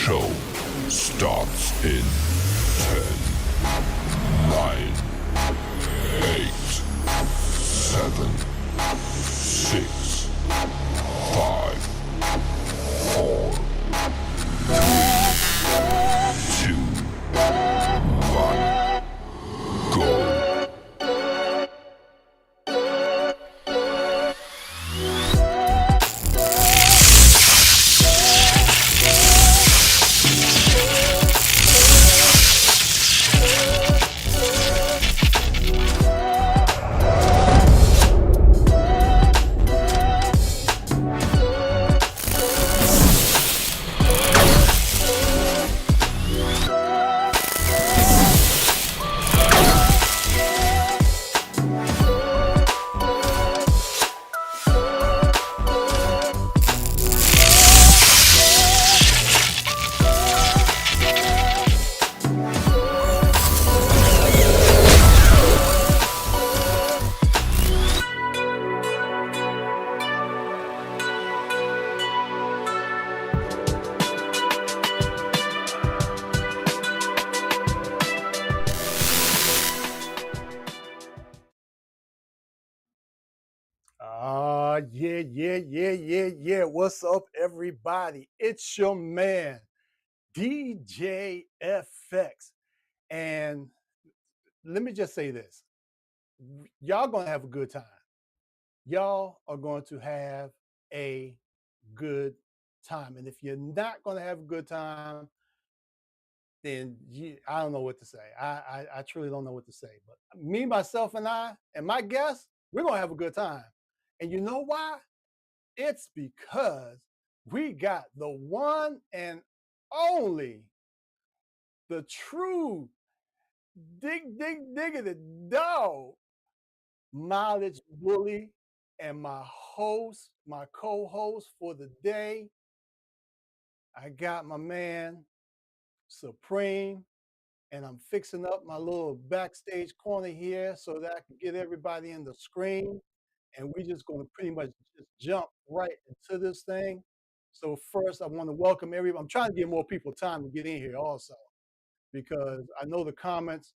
show starts in 10, 9, 8, 7, 6, 5, 4, 3, 2, 1, go. Yeah. What's up, everybody? It's your man, DJ FX. And let me just say this. Y'all gonna have a good time. Y'all are going to have a good time. And if you're not gonna have a good time, then I don't know what to say. I truly don't know what to say. But me, myself, and I, and my guests, we're gonna have a good time. And you know why? It's because we got the one and only, the true diggity dog, Mileage Bully, and my host, my co-host for the day. I got my man Supreme, and I'm fixing up my little backstage corner here so that I can get everybody in the screen. And we're just going to pretty much just jump right into this thing. So first, I want to welcome everybody. I'm trying to give more people time to get in here also, because I know the comments.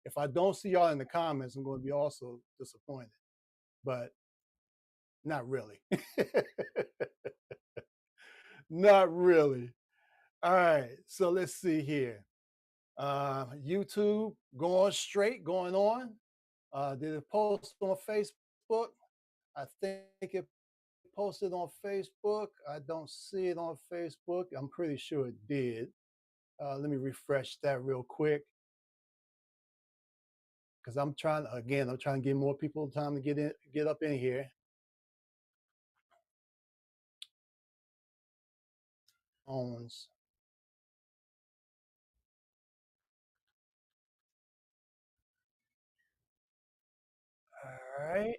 If I don't see y'all in the comments, I'm going to be also disappointed, but not really. Not really. All right, so let's see here. YouTube going on. Did it post on Facebook? I think it posted on Facebook. I don't see it on Facebook. I'm pretty sure it did. Let me refresh that real quick, because I'm trying to give more people time to get up in here. Owns. All right.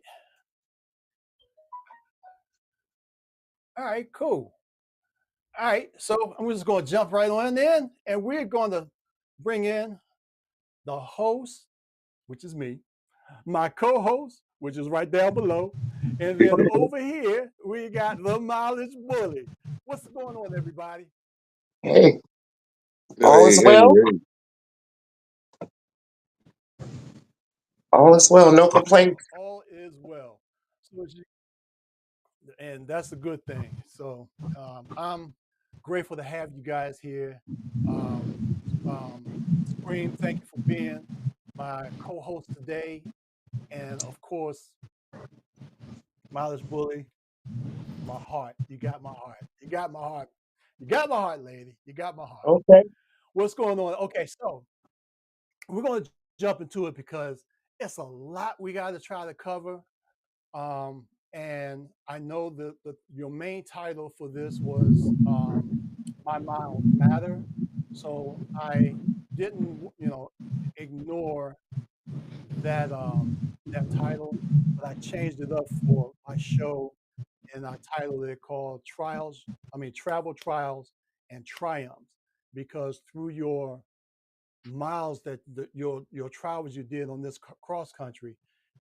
All right, cool. All right, so I'm just going to jump right on in, and we're going to bring in the host, which is me, my co-host, which is right down below, and then over here we got the Mileage Bully. What's going on, everybody? Hey, all Hey, is hey, well. hey. All is well. No complaints. All is well. So, and that's a good thing. So I'm grateful to have you guys here. Supreme, thank you for being my co-host today, and of course, Mileage Bully, my heart. You got my heart. You got my heart. You got my heart, lady. You got my heart. Okay. What's going on? Okay, so we're going to jump into it because it's a lot we got to try to cover. And I know your main title for this was My Miles Matter. So I didn't, ignore that title, but I changed it up for my show, and I titled it called Travel Trials and Triumphs, because through your miles your travels you did on this cross country,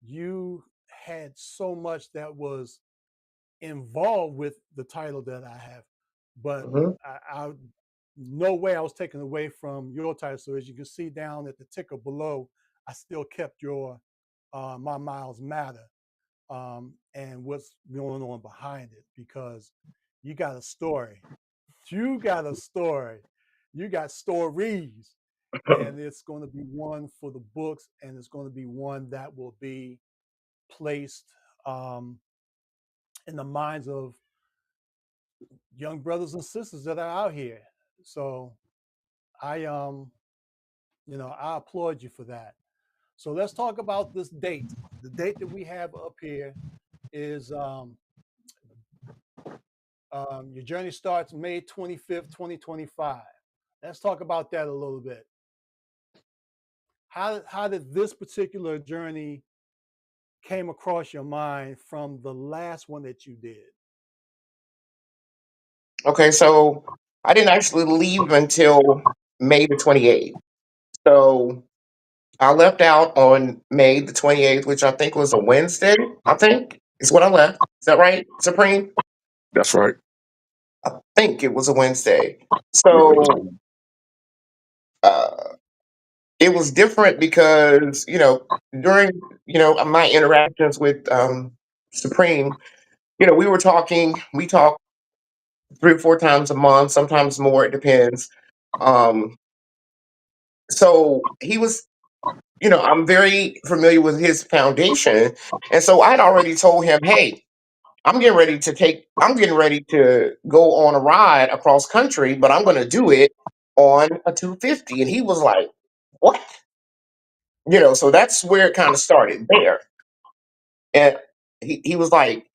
you had so much that was involved with the title that I have. but hmm I no way I was taken away from your title. So as you can see down at the ticker below, I still kept your my miles matter and what's going on behind it because you got a story. You got a story. You got stories, and it's going to be one for the books, and it's going to be one that will be placed um, in the minds of young brothers and sisters that are out here. So I I applaud you for that. So let's talk about this date. The date that we have up here is your journey starts May 25th, 2025. Let's talk about that a little bit. How did this particular journey came across your mind from the last one that you did? Okay, so I didn't actually leave until May the 28th. So I left out on May the 28th, which I think was a Wednesday, I think is what I left. Is that right, Supreme? That's right. I think it was a Wednesday. Yeah, it was. So uh, it was different because, during, my interactions with Supreme, we were talking, we talk 3 or 4 times a month, sometimes more, it depends. Um, so he was, I'm very familiar with his foundation. And so I'd already told him, hey, I'm getting ready to go on a ride across country, but I'm going to do it on a 250. And he was like, what? So that's where it kind of started there. And he was like,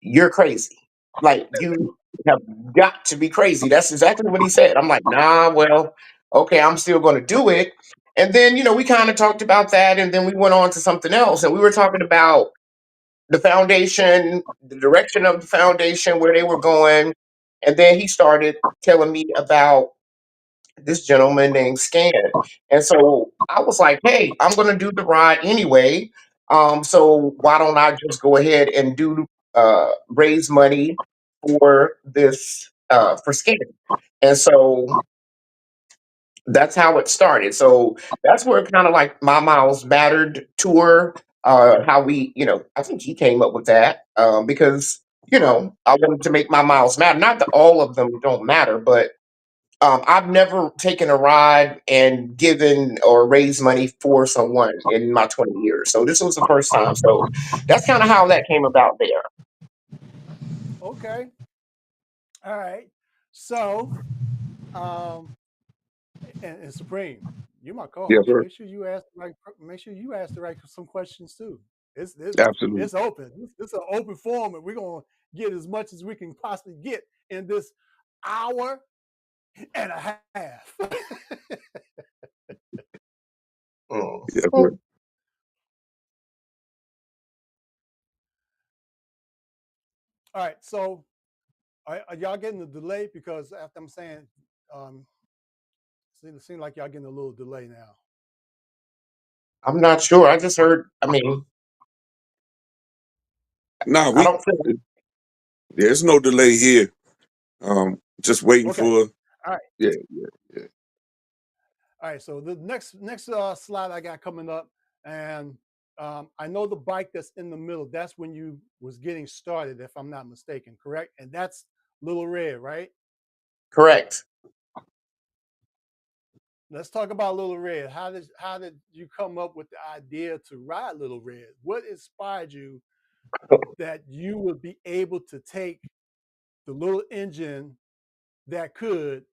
you're crazy. Like, you have got to be crazy. That's exactly what he said. I'm like, nah, well, okay, I'm still going to do it. And then, we kind of talked about that. And then we went on to something else. And we were talking about the foundation, the direction of the foundation, where they were going. And then he started telling me about this gentleman named Scan. And so I was like, hey, I'm going to do the ride anyway. So why don't I just go ahead and raise money for this, for Scan? And so that's how it started. So that's where kind of like my Miles Mattered tour, how we, I think he came up with that because, I wanted to make my miles matter. Not that all of them don't matter, but I've never taken a ride and given or raised money for someone in my 20 years. So this was the first time. So that's kind of how that came about there. Okay. All right. So, um, and Supreme, you're my Yes, co-host. sir. Make sure you ask the right some questions too. Absolutely. It's open. It's an open forum, and we're gonna get as much as we can possibly get in this hour and a half. Mm. Yes, sir. All right. So, are y'all getting the delay? Because after I'm saying, um, it seems like y'all getting a little delay now. I'm not sure. I just heard, I mean, Nah, I don't feel there's no delay here. Just waiting Okay. for. All right. Yeah, yeah, yeah. All right. So the next slide I got coming up, and I know the bike that's in the middle. That's when you was getting started, if I'm not mistaken, correct? And that's Little Red, right? correct. Let's talk about Little Red. How did you come up with the idea to ride Little Red? What inspired you that you would be able to take the little engine that could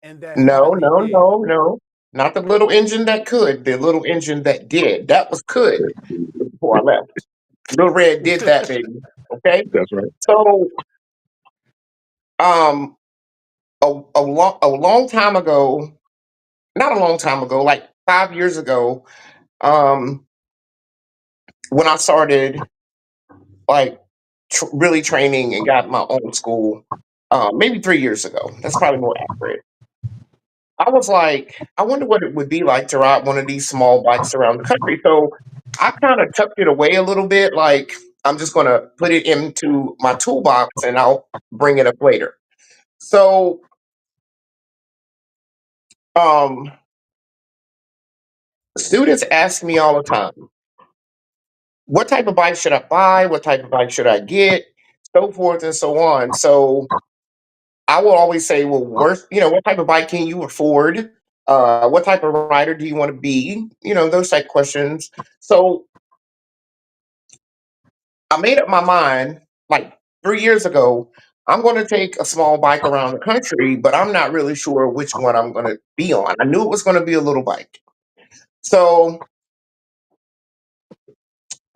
and that No, finally no, did? no, no. Not the little engine that could, the little engine that did. That was could before I left. Little Red did that, baby. Okay. That's right. So, um, a long time ago, not a long time ago, like 5 years ago, um, when I started like really training and got my own school, maybe 3 years ago. That's probably more accurate. I was like, I wonder what it would be like to ride one of these small bikes around the country. So I kind of tucked it away a little bit. Like, I'm just going to put it into my toolbox and I'll bring it up later. So, um, students ask me all the time, what type of bike should I buy? What type of bike should I get? So forth and so on. So I will always say, well, worst, what type of bike can you afford? What type of rider do you want to be? Those type questions. So I made up my mind like 3 years ago. I'm going to take a small bike around the country, but I'm not really sure which one I'm going to be on. I knew it was going to be a little bike. So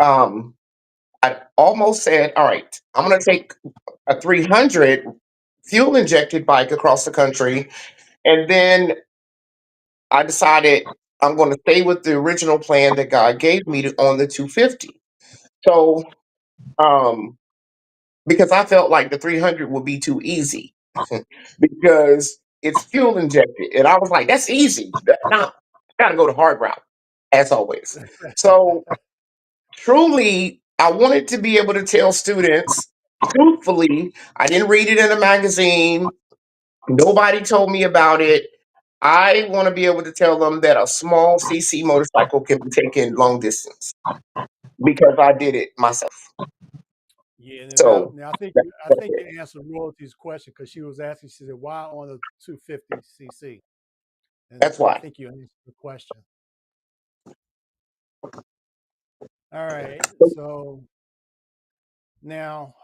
um, I almost said, all right, I'm going to take a 300 fuel injected bike across the country. And then I decided I'm going to stay with the original plan that God gave me on the 250. So, um, because I felt like the 300 would be too easy because it's fuel injected. And I was like, that's easy. Now, I got to go the hard route, as always. So, truly, I wanted to be able to tell students, truthfully, I didn't read it in a magazine. Nobody told me about it. I want to be able to tell them that a small CC motorcycle can be taken long distance because I did it myself. Yeah, So now I think that, I that's think it. you answered Royalty's question because she was asking. She said, "Why on a 250 cc?" And That's I why. think you answered the question. All right. So now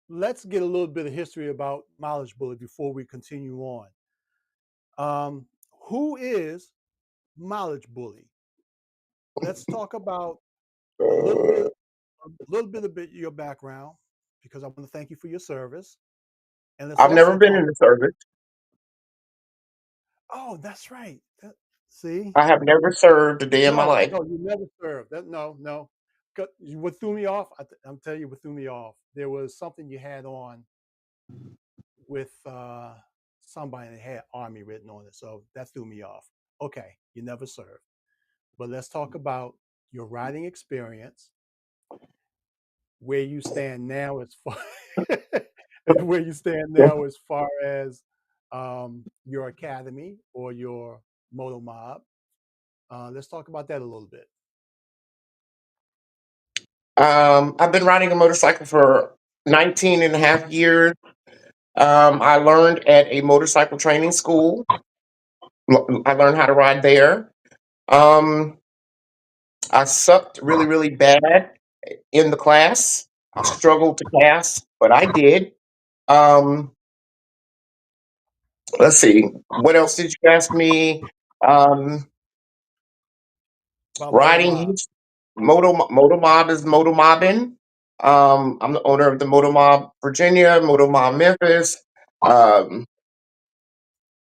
let's get a little bit of history about Mileage Bully before we continue on. Who is Mileage Bully? Let's talk about a little Uh, bit, of your background because I want to thank you for your service, and let's I've never also been in talk. the service. Oh, that's right. See, I have never served a day in my no, life. no, you never served. No, no. What threw me off? I'm telling you, what threw me off. There was something you had on with somebody that had Army written on it, so that threw me off. Okay, you never served, but let's talk about your riding experience, where you stand now as far where you stand now as far as your academy or your moto mob. Let's talk about that a little bit. I've been riding a motorcycle for 19 and a half years. I learned at a motorcycle training school. I learned how to ride there. Um, I sucked really, really bad in the class. I struggled to pass, but I did. Um, let's see. What else did you ask me? Um, About moto riding mob. heat. Moto Mob is Moto Mobbing. I'm the owner of the Moto Mob Virginia, Moto Mob Memphis. Um,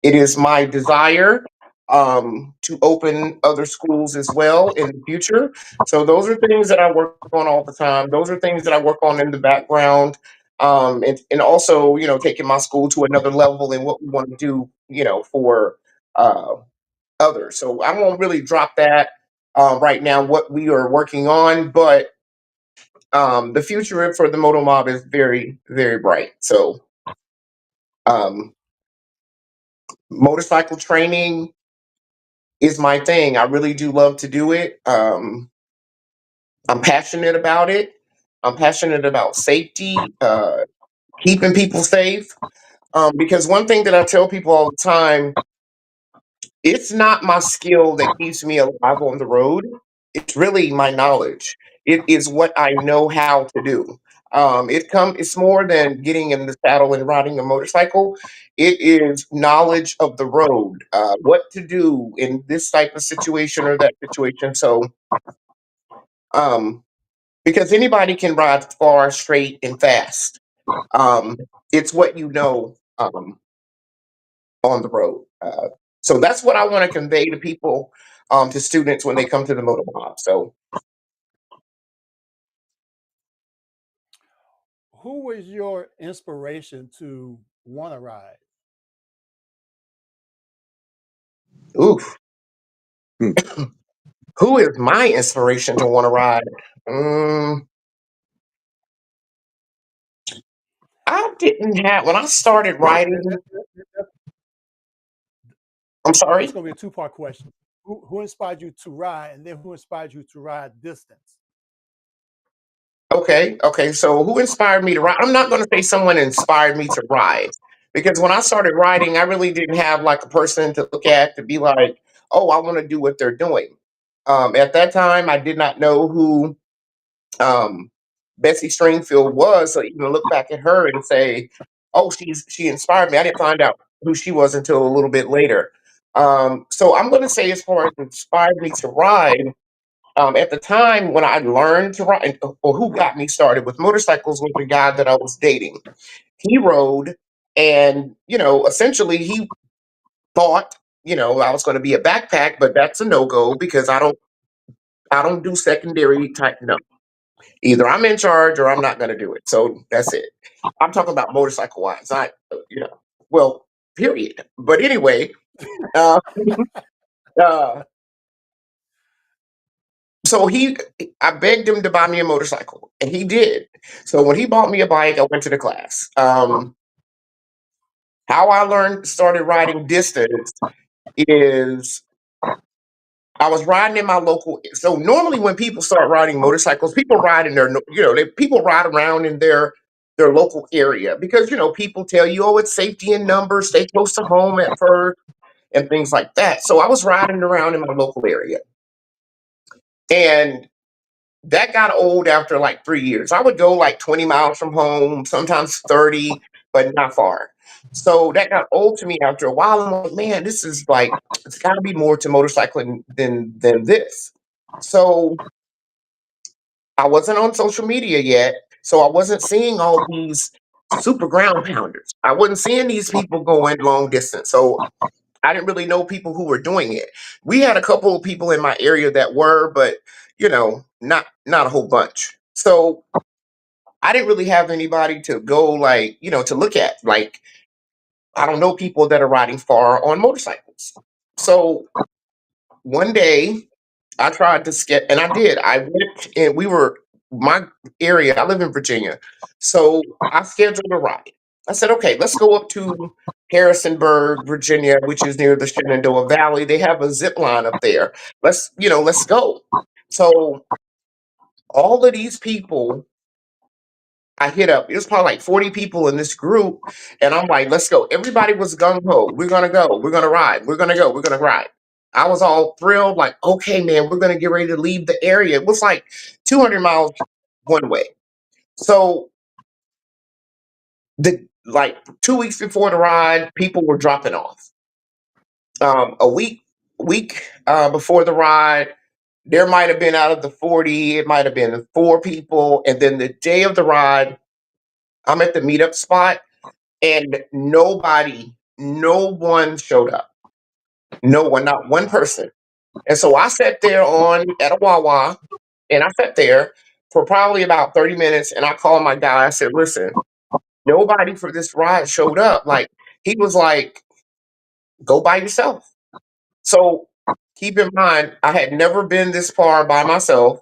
it is my desire to open other schools as well in the future. So those are things that I work on all the time. Those are things that I work on in the background. And also, taking my school to another level in what we want to do, for uh, others. So I won't really drop that right now, what we are working on, but the future for the Moto Mob is very, very bright. So um, motorcycle training is my thing. I really do love to do it. I'm passionate about it. I'm passionate about safety, keeping people safe. Because one thing that I tell people all the time, it's not my skill that keeps me alive on the road. It's really my knowledge. It is what I know how to do. It's more than getting in the saddle and riding a motorcycle. It is knowledge of the road, what to do in this type of situation or that situation. So, um, because anybody can ride far, straight, and fast. Um, it's what you know on the road. So that's what I want to convey to people, to students when they come to the Motor Mob. So, Who was your inspiration to want to ride? oof, Hmm. who is my inspiration to want to ride? Mm, I didn't have when I See, started writing. I'm that's sorry. going to be a two-part question. Who inspired you to ride, and then who inspired you to ride distance? Okay. So who inspired me to ride? I'm not going to say someone inspired me to ride because when I started riding, I really didn't have like a person to look at to be like, oh, I want to do what they're doing. At that time, I did not know who um, Bessie Stringfield was. So even look back at her and say, oh, she inspired me. I didn't find out who she was until a little bit later. So I'm going to say, as far as inspired me to ride, at the time when I learned to ride, or who got me started with motorcycles, was the guy that I was dating. He rode, and essentially he thought, I was going to be a backpack, but that's a no go because I don't do secondary type. No, either I'm in charge or I'm not going to do it. So that's it. I'm talking about motorcycle wise, not well, period. But anyway, uh, uh, so I begged him to buy me a motorcycle, and he did. So when he bought me a bike, I went to the class. How I started riding distance is I was riding in my local. So normally when people start riding motorcycles, people ride in people ride around in their local area because people tell you, oh, it's safety in numbers, stay close to home at first, and things like that. So I was riding around in my local area, and that got old after like 3 years. I would go like 20 miles from home, sometimes 30, but not far. So that got old to me after a while. I'm like, man, this is like, it's got to be more to motorcycling than this. So I wasn't on social media yet. So I wasn't seeing all these super ground pounders. I wasn't seeing these people going long distance. So I didn't really know people who were doing it. We had a couple of people in my area that were, but not a whole bunch. So I didn't really have anybody to go like, to look at. Like I don't know people that are riding far on motorcycles. So one day I tried to sketch, and I did. I went and my area, I live in Virginia. So I scheduled a ride. I said, okay, let's go up to Harrisonburg, Virginia, which is near the Shenandoah Valley. They have a zip line up there. Let's go. So all of these people I hit up, it was probably like 40 people in this group, and I'm like, let's go. Everybody was gung ho. We're gonna go. We're gonna ride. We're gonna go. We're gonna ride. I was all thrilled, like, okay, man, we're gonna get ready to leave the area. It was like 200 miles one way. So the like 2 weeks before the ride, people were dropping off. A week before the ride, there might have been out of the 40, it might have been 4 people, and then the day of the ride, I'm at the meetup spot, and no one showed up. No one, not one person. And so I sat there on at a Wawa, and I sat there for probably about 30 minutes, and I called my guy. I said, listen, nobody for this ride showed up. Like, he was like, go by yourself. So keep in mind, I had never been this far by myself.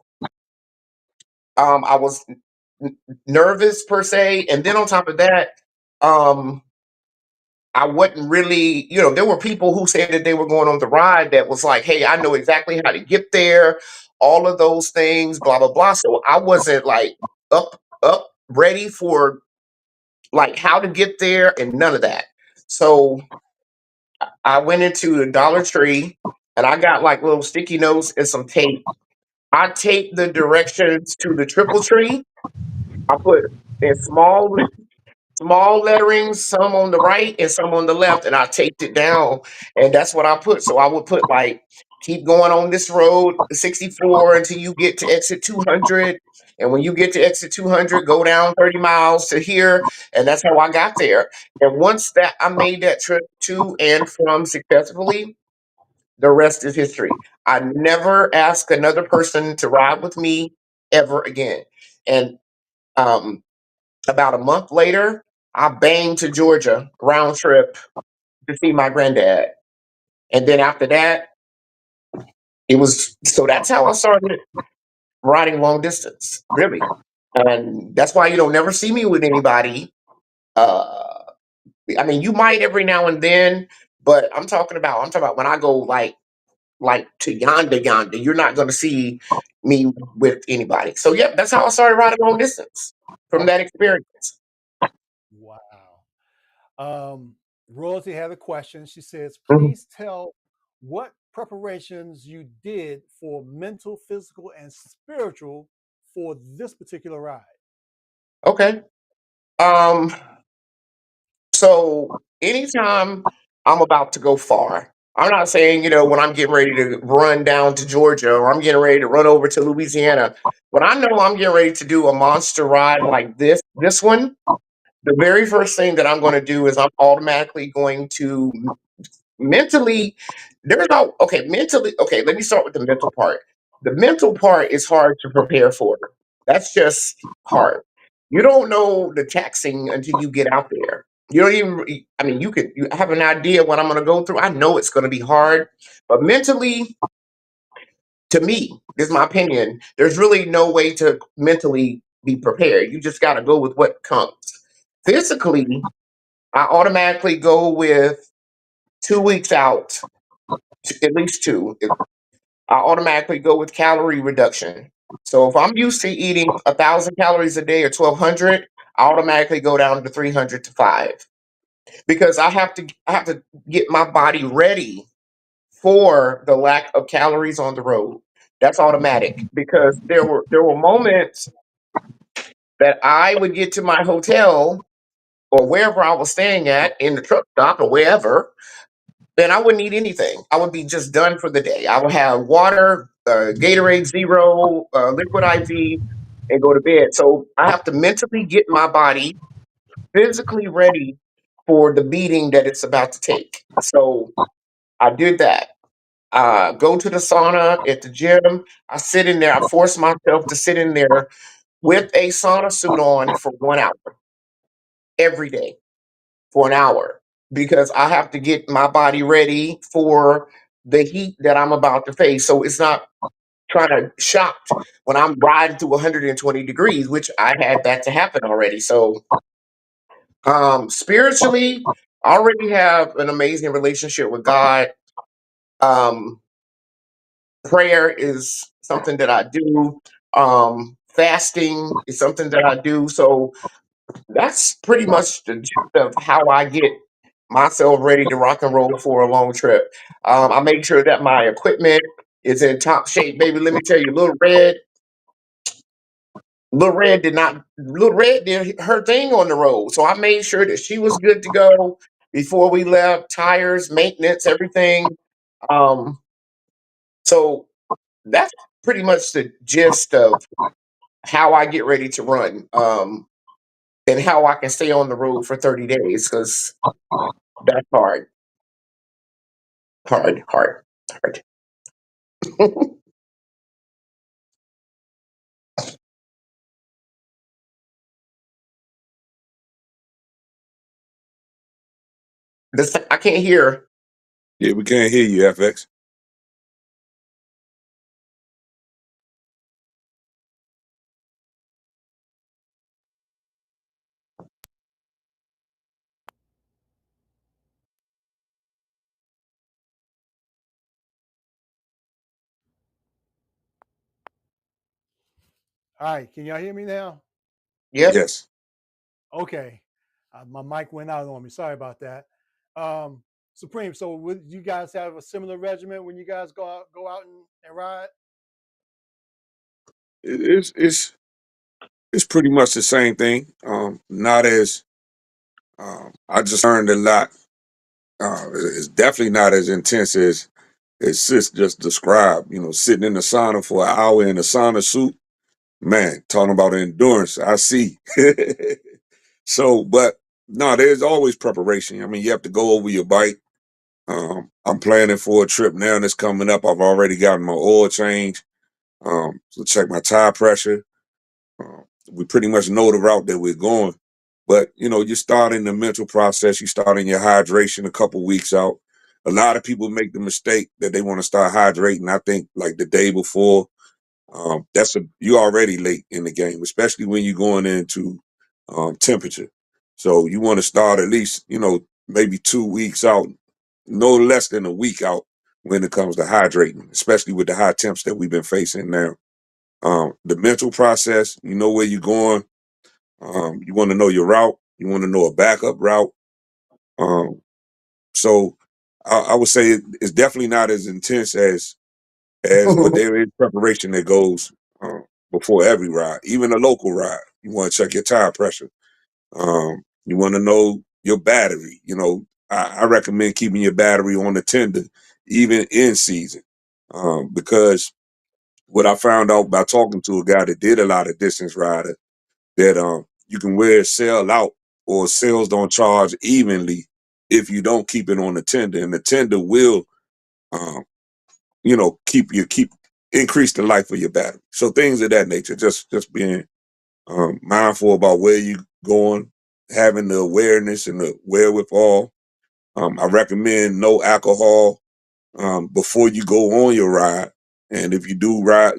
I was nervous per se. And then on top of that, um, I wasn't really, there were people who said that they were going on the ride that was like, hey, I know exactly how to get there, all of those things, blah, blah, blah. So I wasn't like up, ready for like how to get there and none of that. So I went into the Dollar Tree and I got like little sticky notes and some tape. I taped the directions to the triple tree. I put in small letterings, some on the right and some on the left, and I taped it down, and that's what I put. So I would put like, keep going on this road 64 until you get to exit 200, and when you get to exit 200, go down 30 miles to here, and that's how I got there. And once that I made that trip to and from successfully, the rest is history. I never asked another person to ride with me ever again. And um, about a month later, I banged to Georgia round trip to see my granddad. And then after that, it was so that's how I started riding long distance, really. And that's why you don't never see me with anybody Uh, I mean, you might every now and then, but I'm talking about when I go like to yonder. You're not going to see me with anybody. So yep, that's how I started riding long distance from that experience. Wow. Royalty had a question. She says, Mhm. please tell what preparations you did for mental, physical, and spiritual for this particular ride. Okay. Um, so anytime I'm about to go far, I'm not saying, when I'm getting ready to run down to Georgia or I'm getting ready to run over to Louisiana, when I know I'm getting ready to do a monster ride like this one, the very first thing that I'm going to do is I'm automatically going to mentally, there's no, okay, mentally, okay, let me start with the mental part. The mental part is hard to prepare for. That's just hard. You don't know the taxing until you get out there. You don't even, I mean, you have an idea what I'm going to go through. I know it's going to be hard, but mentally, to me, this is my opinion, there's really no way to mentally be prepared. You just got to go with what comes. Physically, I automatically go with 2 weeks out, at least two. I automatically go with calorie reduction. So if I'm used to eating 1,000 calories a day or 1,200, I automatically go down to 300 to 5 because I have to get my body ready for the lack of calories on the road. That's automatic because there were moments that I would get to my hotel or wherever I was staying at in the truck stop or wherever, then I wouldn't eat anything. I would be just done for the day. I would have water, Gatorade Zero, Liquid IV, and go to bed. So I have to mentally get my body physically ready for the beating that it's about to take. So I did that. Go to the sauna at the gym. I sit in there. I force myself to sit in there with a sauna suit on for 1 hour every day for an hour because I have to get my body ready for the heat that I'm about to face. So it's not trying to shocked when I'm riding to 120 degrees, which I had that to happen already. So spiritually, I already have an amazing relationship with God. Um, prayer is something that I do. Fasting is something that I do. So that's pretty much the gist of how I get myself ready to rock and roll for a long trip. I make sure that my equipment is in top shape, baby. Let me tell you, Little Red did her thing on the road, so I made sure that she was good to go before we left. Tires, maintenance, everything. Um, so that's pretty much the gist of how I get ready to run, and how I can stay on the road for 30 days because that's hard. Hard, hard, hard. I can't hear. Yeah, we can't hear you, FX. All right, can y'all hear me now? Yep. Yes. Okay. My mic went out on me. Sorry about that. Supreme, so would you guys have a similar regimen when you guys go out and ride? It's pretty much the same thing. Not as I just learned a lot. It's definitely not as intense as Sis just described. Sitting in the sauna for an hour in a sauna suit. Man, talking about endurance, I see. So, but no, there's always preparation. I mean, you have to go over your bike. I'm planning for a trip now that's coming up. I've already gotten my oil change. So check my tire pressure. We pretty much know the route that we're going. But you start in the mental process. You start in your hydration a couple weeks out. A lot of people make the mistake that they want to start hydrating. I think like the day before. You already late in the game, especially when you're going into temperature. So you want to start at least, maybe 2 weeks out, no less than a week out when it comes to hydrating, especially with the high temps that we've been facing now. The mental process, you know where you're going. You want to know your route. You want to know a backup route. Um, so I would say it's definitely not as intense but there is preparation that goes before every ride, even a local ride. You want to check your tire pressure. You want to know your battery. I recommend keeping your battery on the tender, even in season, because what I found out by talking to a guy that did a lot of distance riding, that you can wear a cell out or cells don't charge evenly if you don't keep it on the tender, and the tender will, um, keep increase the life of your battery. So things of that nature, just being mindful about where you going, having the awareness and the wherewithal. I recommend no alcohol before you go on your ride. And if you do ride,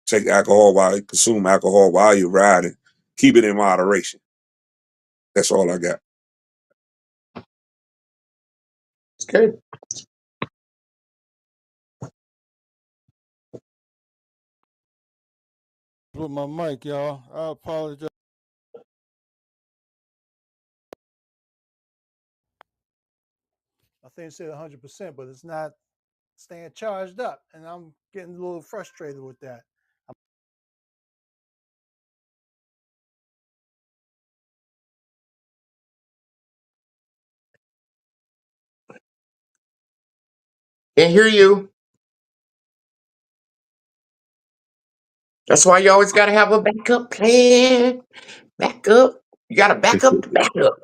take alcohol consume alcohol while you're riding, keep it in moderation. That's all I got. It's good. With my mic, y'all. I apologize. I think it said 100%, but it's not staying charged up, and I'm getting a little frustrated with that. Can't hear you. That's why you always got to have a backup plan. Backup. You got to back up the backup.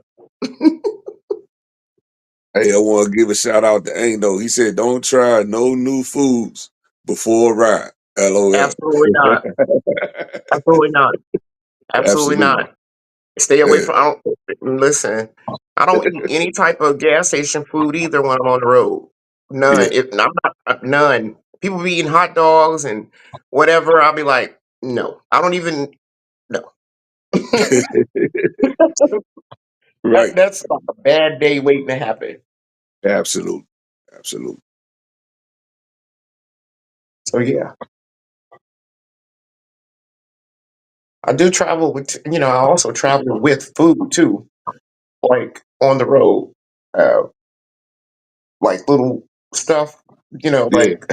Hey, I want to give a shout out to Aingo. He said, "Don't try no new foods before a ride." LOL. Absolutely not. Absolutely not. Absolutely Absolutely. not. Stay away Yeah, from. Listen. I don't eat any type of gas station food either when I'm on the road. yeah. None. If I'm not none. People be eating hot dogs and whatever. I'll be like, no. I don't even. No. Right. That's like a bad day waiting to happen. Absolutely. Absolutely. So yeah, I do travel with. I also travel with food too, like on the road, uh, like little stuff. Yeah, Like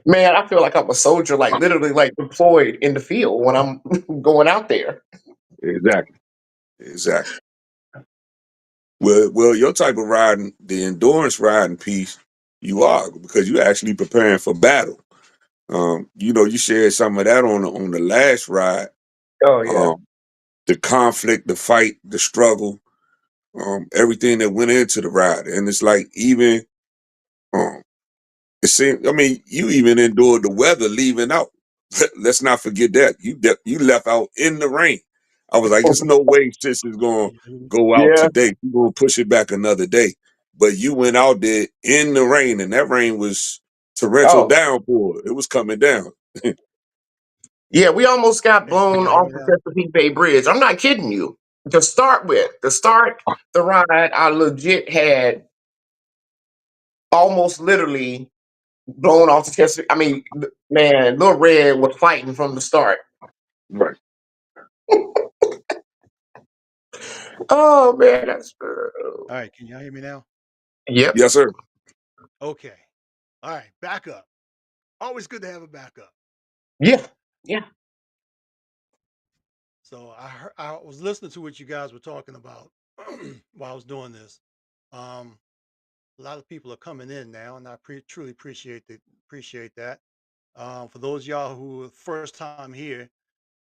man, I feel like I'm a soldier, like literally, like deployed in the field when I'm going out there. exactly. Exactly. Well, your type of riding, the endurance riding piece, you are because you're actually preparing for battle. You shared some of that on the last ride. Oh yeah, Um, the conflict, the fight, the struggle, everything that went into the ride, and it's like even um, it seemed. I mean, you even endured the weather leaving out. Let's not forget that you left out in the rain. I was like, there's no way sis is gonna go out yeah, today. We're gonna push it back another day. But you went out there in the rain, and that rain was torrential oh downpour. It was coming down. yeah. We almost got Hey, can blown y'all hear off me the now? Chesapeake Bay Bridge. I'm not kidding you. To start the ride, I legit had almost literally blown off the Chesapeake. I mean, man, Little Red was fighting from the start. Right. Oh man, that's All right, can y'all hear me now? yep, Yes, sir. Okay. All right, backup. Always good to have a backup. yeah, yeah. So I was listening to what you guys were talking about while I was doing this. Um, a lot of people are coming in now, and I truly appreciate that. For those of y'all who are first time here,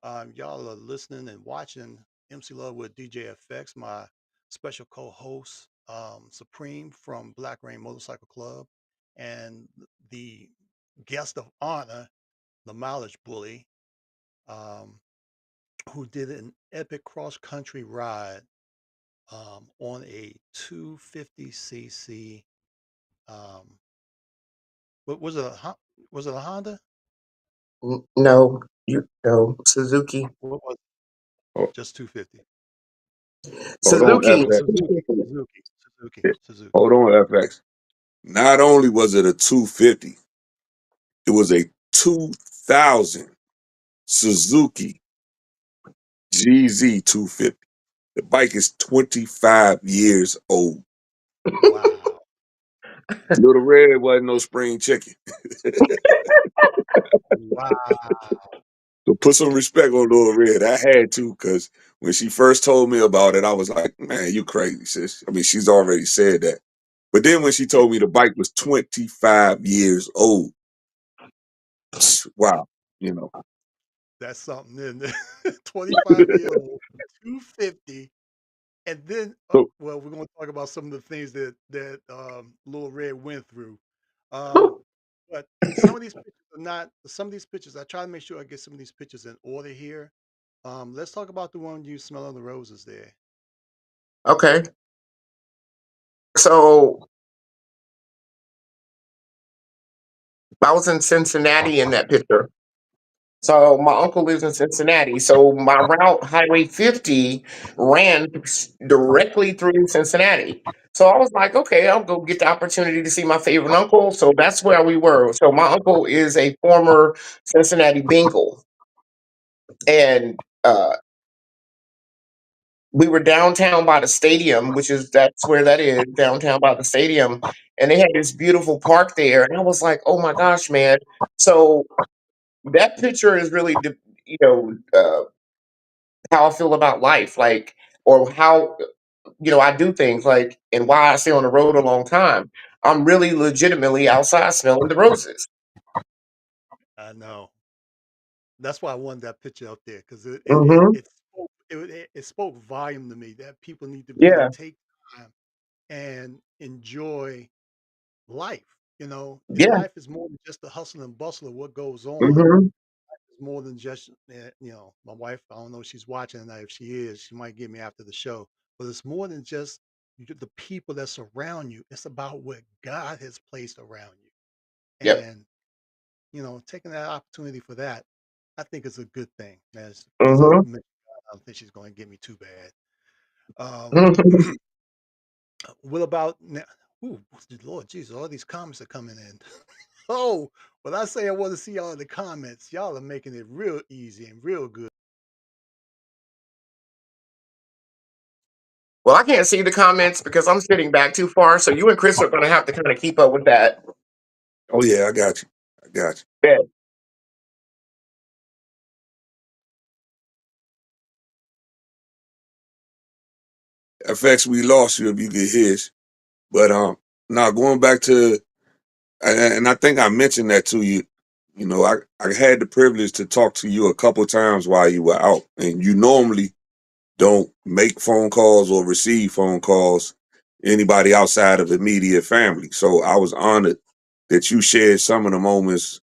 y'all are listening and watching MC Love with DJ FX, my special co-host, Supreme from Black Rain Motorcycle Club, and the guest of honor, the Mileage Bully, um, who did an epic cross country ride on a 250cc. Um, what was it? Was it a Honda? No, Suzuki. What was Oh, just 250? Hold on, Suzuki. FX. Suzuki. Hold on, FX. Not only was it a 250, it was a 2000 Suzuki GZ 250. The bike is 25 years old. Wow. Little Red wasn't no spring chicken. Wow. So put some respect on Little Red. I had to, because when she first told me about it, I was like, man, you crazy, sis. I mean, she's already said that. But then when she told me the bike was 25 years old, wow, you know. That's something, isn't it? 25-year old, 250. And then, So, well, we're going to talk about some of the things that Little Red went through. Um, but some of these pictures are not. Some of these pictures, I try to make sure I get some of these pictures in order here. Let's talk about the one you smelling the roses there. Okay. So I was in Cincinnati in that picture. So my uncle lives in Cincinnati. So my route, Highway 50, ran directly through Cincinnati. So I was like, okay, I'll go get the opportunity to see my favorite uncle. So that's where we were. So my uncle is a former Cincinnati Bengal. And we were downtown by the stadium, that's where that is, downtown by the stadium. And they had this beautiful park there. And I was like, oh my gosh, man. So that picture is really, how I feel about life, like, or how I do things, like, and why I stay on the road a long time. I'm really legitimately outside smelling the roses. I know. That's why I wanted that picture up there because Hmm. it spoke volume to me that people need to really Yeah. take time and enjoy life. And Yeah. life is more than just the hustle and bustle of what goes on. Hmm. It's more than just my wife. I don't know if she's watching tonight. If she is, she might get me after the show. But it's more than just the people that surround you. It's about what God has placed around you, Yep. and taking that opportunity for that, I think is a good thing. As I Hmm. mentioned, I don't think she's going to get me too bad. Um, Hmm. what about now? Ooh, Lord Jesus, all these comments are coming in. Oh, when I say I want to see all the comments, y'all are making it real easy and real good. Well, I can't see the comments because I'm sitting back too far. So you and Chris are going to have to kind of keep up with that. oh yeah, I got you. I got you. Yeah. FX, we lost you if you could hear us. But now going back to, and I think I mentioned that to you. I had the privilege to talk to you a couple times while you were out, and you normally don't make phone calls or receive phone calls anybody outside of immediate family. So I was honored that you shared some of the moments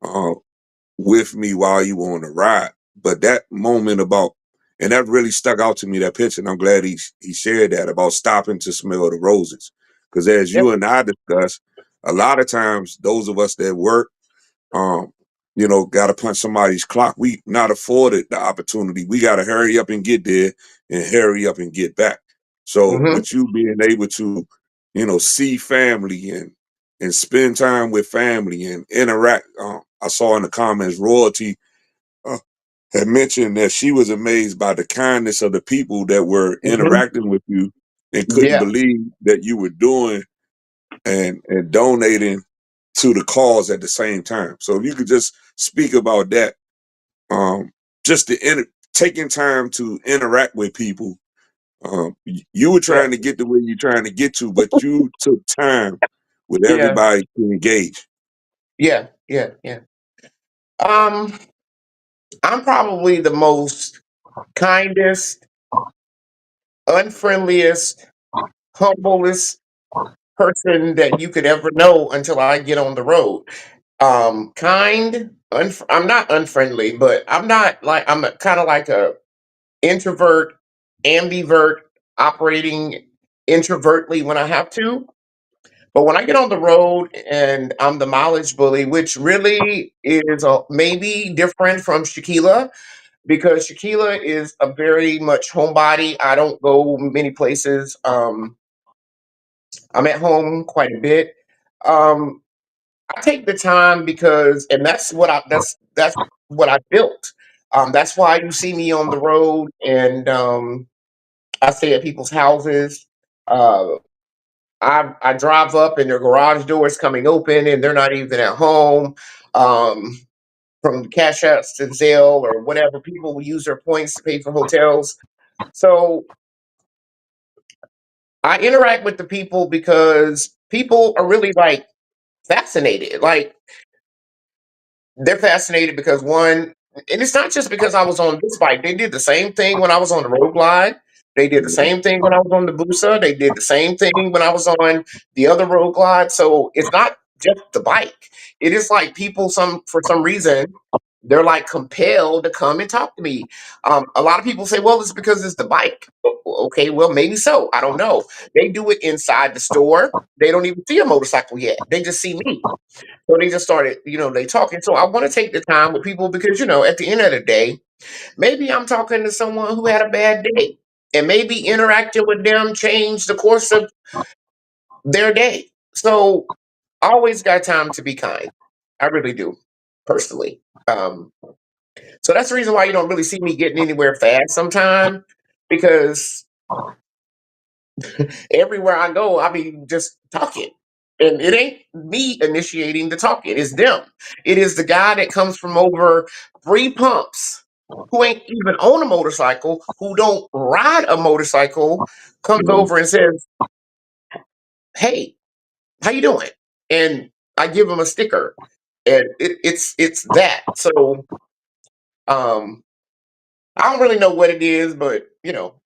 uh, with me while you were on the ride. But that moment about, and that really stuck out to me, that picture, and I'm glad he shared that about stopping to smell the roses. Because as Yep. you and I discussed, a lot of times those of us that work, um, got to punch somebody's clock. We not afforded the opportunity. We got to hurry up and get there and hurry up and get back. So Hmm. with you being able to, see family and spend time with family and interact. I saw in the comments, Royalty uh, had mentioned that she was amazed by the kindness of the people that were Hmm. interacting with you and couldn't Yeah. believe that you were doing and donating to the cause at the same time. So if you could just speak about that, just taking time to interact with people. You were Yeah. trying to get to where you're trying to get to, but you took time with Yeah. everybody to engage. Yeah. Yeah. Yeah. Um, I'm probably the most kindest, unfriendliest, humblest person that you could ever know until I get on the road. I'm not unfriendly, but I'm kind of like a introvert, ambivert, operating introvertly when I have to. But when I get on the road and I'm the mileage bully, which really is maybe different from Shaquila, because Shaquila is a very much homebody. I don't go many places. I'm at home quite a bit. Um, I take the time because, and that's what I built. That's why you see me on the road, and I stay at people's houses. Uh, I drive up, and their garage doors coming open, and they're not even at home. Um, from Cash Apps to Zelle or whatever, people will use their points to pay for hotels. So I interact with the people because people are really like fascinated. Like they're fascinated because one, and it's not just because I was on this bike. They did the same thing when I was on the Road Glide. They did the Mhm. same thing when I was on the Busa. They did the same thing when I was on the other Road Glide. So it's not just the bike. It is like people some for some reason they're like compelled to come and talk to me. A lot of people say, "Well, it's because it's the bike." Okay, well, maybe so. I don't know. They do it inside the store. They don't even see a motorcycle yet. They just see me. So they just started, they talking. So I want to take the time with people because, at the end of the day, maybe I'm talking to someone who had a bad day and maybe interacting with them changed the course of their day. So I always got time to be kind. I really do, personally. So that's the reason why you don't really see me getting anywhere fast sometime because everywhere I go, I be just talking. And it ain't me initiating the talking, it's them. It is the guy that comes from over 3 pumps who ain't even own a motorcycle, who don't ride a motorcycle, comes Mhm. over and says, "Hey, how you doing?" And I give him a sticker. And it's that. So um I don't really know what it is, but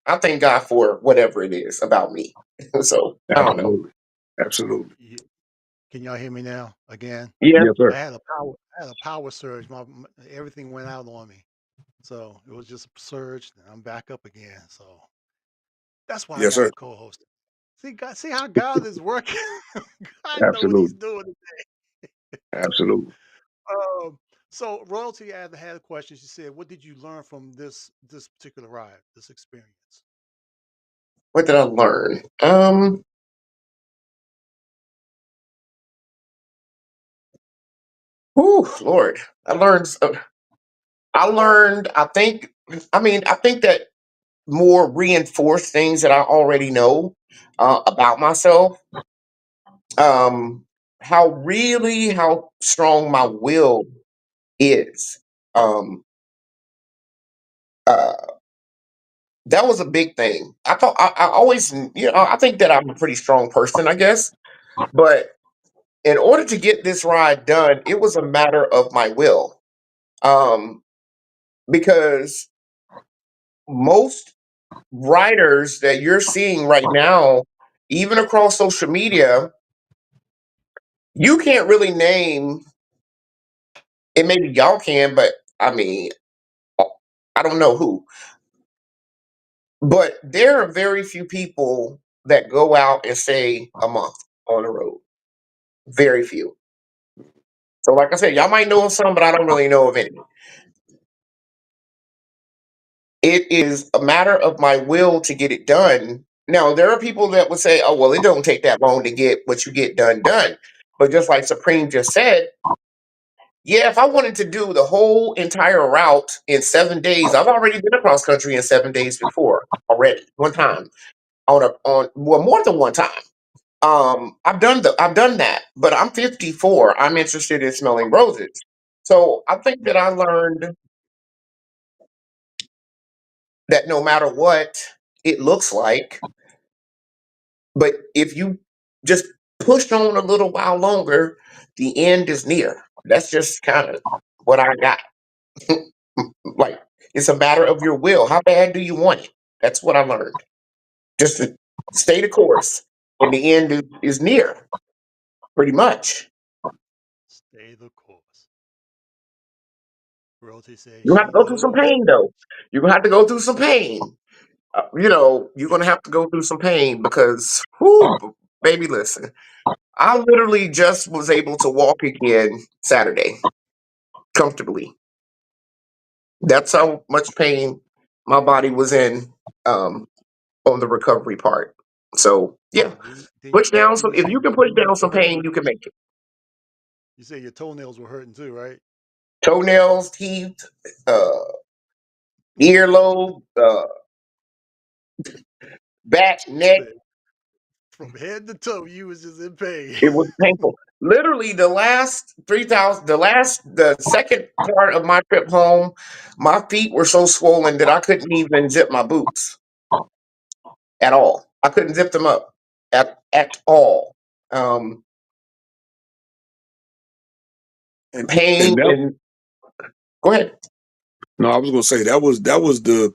I thank God for whatever it is about me. So I don't know. Absolutely. Absolutely. Can y'all hear me now? Again, Yeah. Yes, sir. I had a power surge. Everything went out on me, so it was just a surge. And I'm back up again. So that's why I Yes, got sir. the co-host. See how God is working. God know what He's Absolutely. doing. Absolutely. Um, so royalty had a question. She said, "What did you learn from this particular ride, this experience?" What did I learn? Lord, I learned. I think. I think that more reinforced things that I already know about myself. Um, how strong my will is. Um, uh, that was a big thing. I always, I think that I'm a pretty strong person, I guess. But in order to get this ride done, it was a matter of my will. Um, because most writers that you're seeing right now, even across social media, you can't really name, and maybe y'all can, but I mean, I don't know who, but there are very few people that go out and say a month on the road. Very few. So, like I said, y'all might know of some, but I don't really know of any. It is a matter of my will to get it done. Now, there are people that would say, "Oh, well, it don't take that long to get what you get done." But just like Supreme just said, yeah, if I wanted to do the whole entire route in 7 days, I've already been across country in 7 days before already. One time on well, more than one time. I've done that, but I'm 54. I'm interested in smelling roses. So I think that I learned that no matter what it looks like, but if you just push on a little while longer, the end is near. That's just kind of what I got. Like, it's a matter of your will. How bad do you want it? That's what I learned. Just to stay the course, and the end is near, pretty much. Stay the course. Royalty says You have she to go through some loves. pain, though. You're gonna have to go through some pain. You're gonna have to go through some pain because, whoo, baby, listen. I literally just was able to walk again Saturday comfortably. That's how much pain my body was in, um, on the recovery part. So yeah, Then push down. then So you if say you your can push down toenails some were pain, hurting. you can make it. You say your toenails were hurting too, right? Toenails, teeth, uh, earlobe, back, neck. Said from head to toe, you was just in pain. It was painful. Literally, the last 3,000, the second part of my trip home, my feet were so swollen that I couldn't even zip my boots at all. I couldn't zip them up at all. Um, and Pain that and go ahead. no, I was gonna say that was the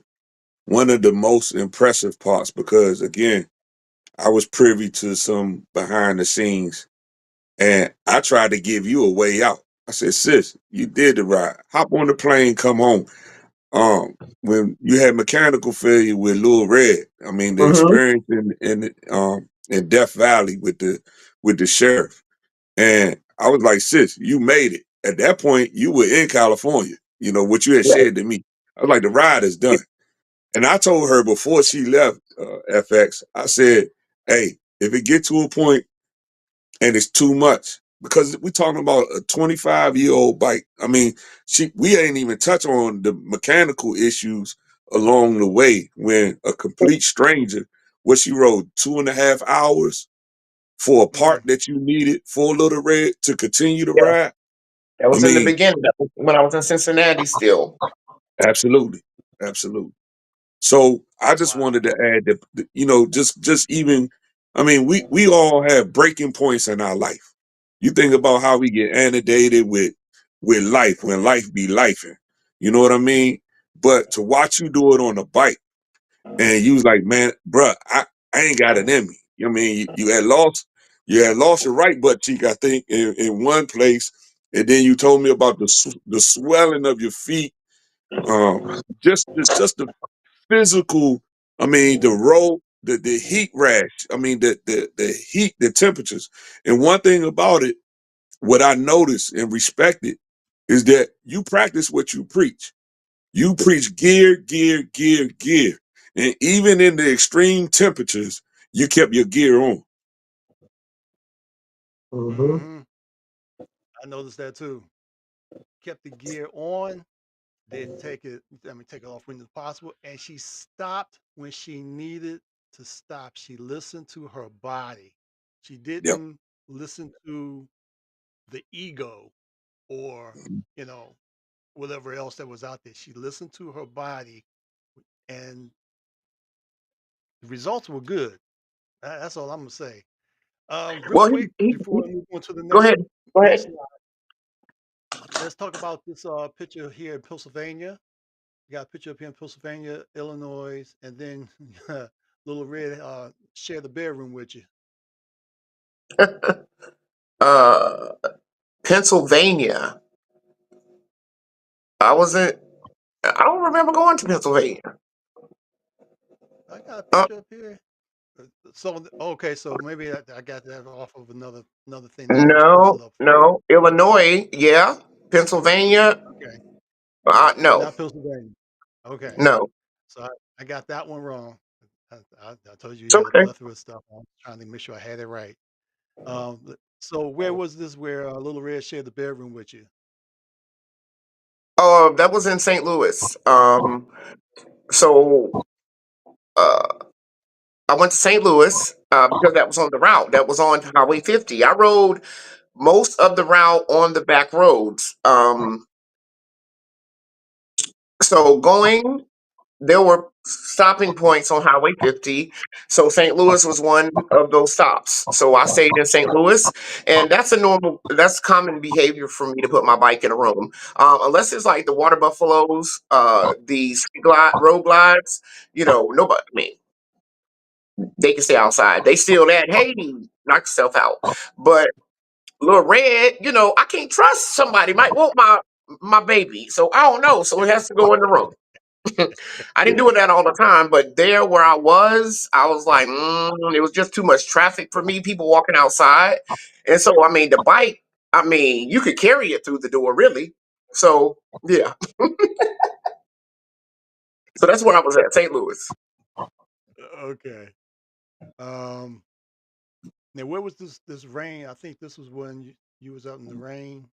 one of the most impressive parts because again, I was privy to some behind the scenes, and I tried to give you a way out. I said, "Sis, you did the ride. Hop on the plane, come home." When you had mechanical failure with Lil Red, I mean the Hmm. experience in Death Valley with the sheriff, and I was like, "Sis, you made it." At that point, you were in California. You know what you had Right. shared to me. I was like, "The ride is done." And I told her before she left FX, I said, "Hey, if it get to a point and it's too much, because we talking about a 25-year-old bike. I mean, we ain't even touch on the mechanical issues along the way when a complete stranger, what she rode 2.5 hours for a part Mm, that you needed for Little Red to continue to Yeah, ride. that I was in the mean, beginning. That was when I was in Cincinnati still. absolutely, absolutely. So I just wow. wanted to add that, just even, I mean, we all have breaking points in our life. You think about how we get inundated with life when life be lifing. You know what I mean? But to watch you do it on a bike and you was like, man, bruh, I ain't got it in me. You know what I mean? You had lost your right butt cheek, I think, in one place, and then you told me about the swelling of your feet. Just the physical. I mean, the heat rash. I mean, the heat, the temperatures. And one thing about it, what I noticed and respected is that you practice what you preach. You preach gear, gear, gear, gear. And even in the extreme temperatures, you kept your gear on. Hmm. Hmm. I noticed that too. Kept the gear on, didn't take it. I mean, take it off when possible, and she stopped when she needed to stop. She listened to her body. She Yep. didn't listen to the ego or you know whatever else that was out there. She listened to her body, and the results were good. That's all I'm gonna say. Real Well, quick before I move on to the go ahead. Go next ahead. slide, let's talk about this picture here in Pennsylvania. You got a picture up here in Pennsylvania, Illinois, and then Little Red share the bedroom with you. uh, Pennsylvania. I wasn't. I don't remember going to Pennsylvania. I got a Uh, picture up here. Okay, so maybe I got that off of another thing that was no, posted up for me. no. Illinois. Yeah. Pennsylvania. Okay, No, not Pennsylvania. Okay, no. so I got that one wrong. I told you It's you had a okay. plethora of stuff. I'm trying to make sure I had it right. So where was this where Little Red shared the bedroom with you? That was in St. Louis. So uh, I went to St. Louis because that was on the route. That was on Highway 50. I rode most of the route on the back roads. So going, there were stopping points on Highway 50. So St. Louis was one of those stops. So I stayed in St. Louis, and that's common behavior for me to put my bike in a room. Unless it's like the water buffaloes, the road glides, nobody, I mean, they can stay outside. They steal that, hey, knock yourself out. But Little Red, I can't trust somebody might want my baby. So I don't know. So it has to go in the room. I didn't do that all the time, but there where I was like, it was just too much traffic for me, people walking outside. And so, I mean, the bike, I mean, you could carry it through the door, really. So, yeah. So that's where I was at, St. Louis. Okay. Um, Now, where was this rain? I think this was when you was out in the rain.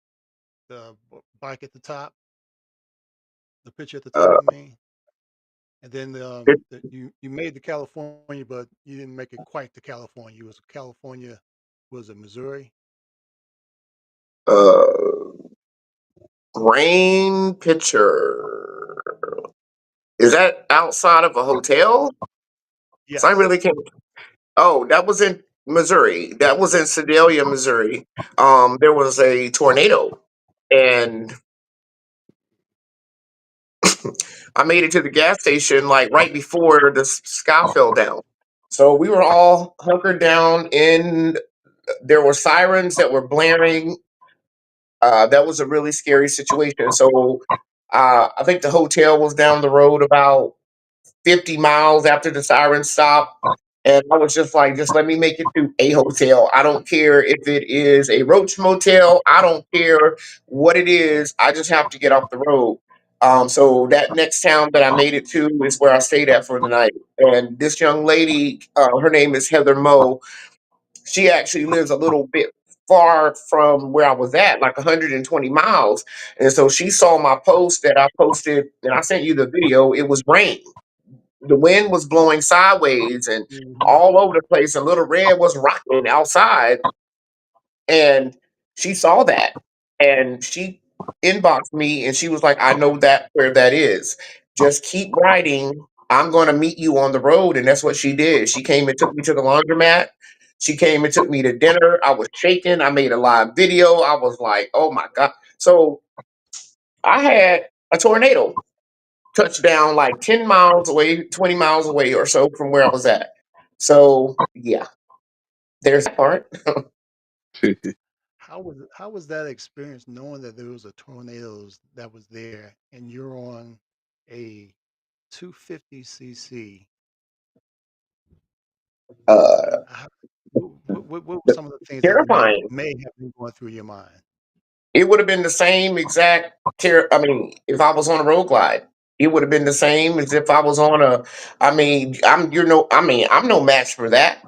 The bike at the top, the picture at the top. Uh, I mean, and then it, you made the California, but you didn't make it quite to California. You was California. Was it Missouri? uh, rain picture. Is that outside of a hotel? So I Yes. really can't. Oh, that was in Missouri. That was in Sedalia, Missouri. There was a tornado, and I made it to the gas station like right before the sky fell down. So we were all hunkered down in. There were sirens that were blaring. That was a really scary situation. So I think the hotel was down the road about 50 miles after the siren stopped. And I was just like, just let me make it to a hotel. I don't care if it is a Roach Motel. I don't care what it is. I just have to get off the road. So that next town that I made it to is where I stayed at for the night. And this young lady, her name is Heather Moe. She actually lives a little bit far from where I was at, like 120 miles. And so she saw my post that I posted, and I sent you the video. It was rain. The wind was blowing sideways and Hmm. all over the place, and Little Red was rocking outside. And she saw that, and she inboxed me, and she was like, "I know that where that is. Just keep writing. I'm going to meet you on the road." And that's what she did. She came and took me to the laundromat. She came and took me to dinner. I was shaking. I made a live video. I was like, "Oh my god!" So I had a tornado touchdown like 10 miles away, 20 miles away or so from where I was at. So yeah, there's that part. How was that experience knowing that there was a tornadoes that was there and you're on a 250cc? Uh, How, what were some of the things that terrifying. may have been going through your mind? It would have been the same exact I mean, if I was on a road glide, it would have been the same as if I was on a. I mean, I'm no match for that.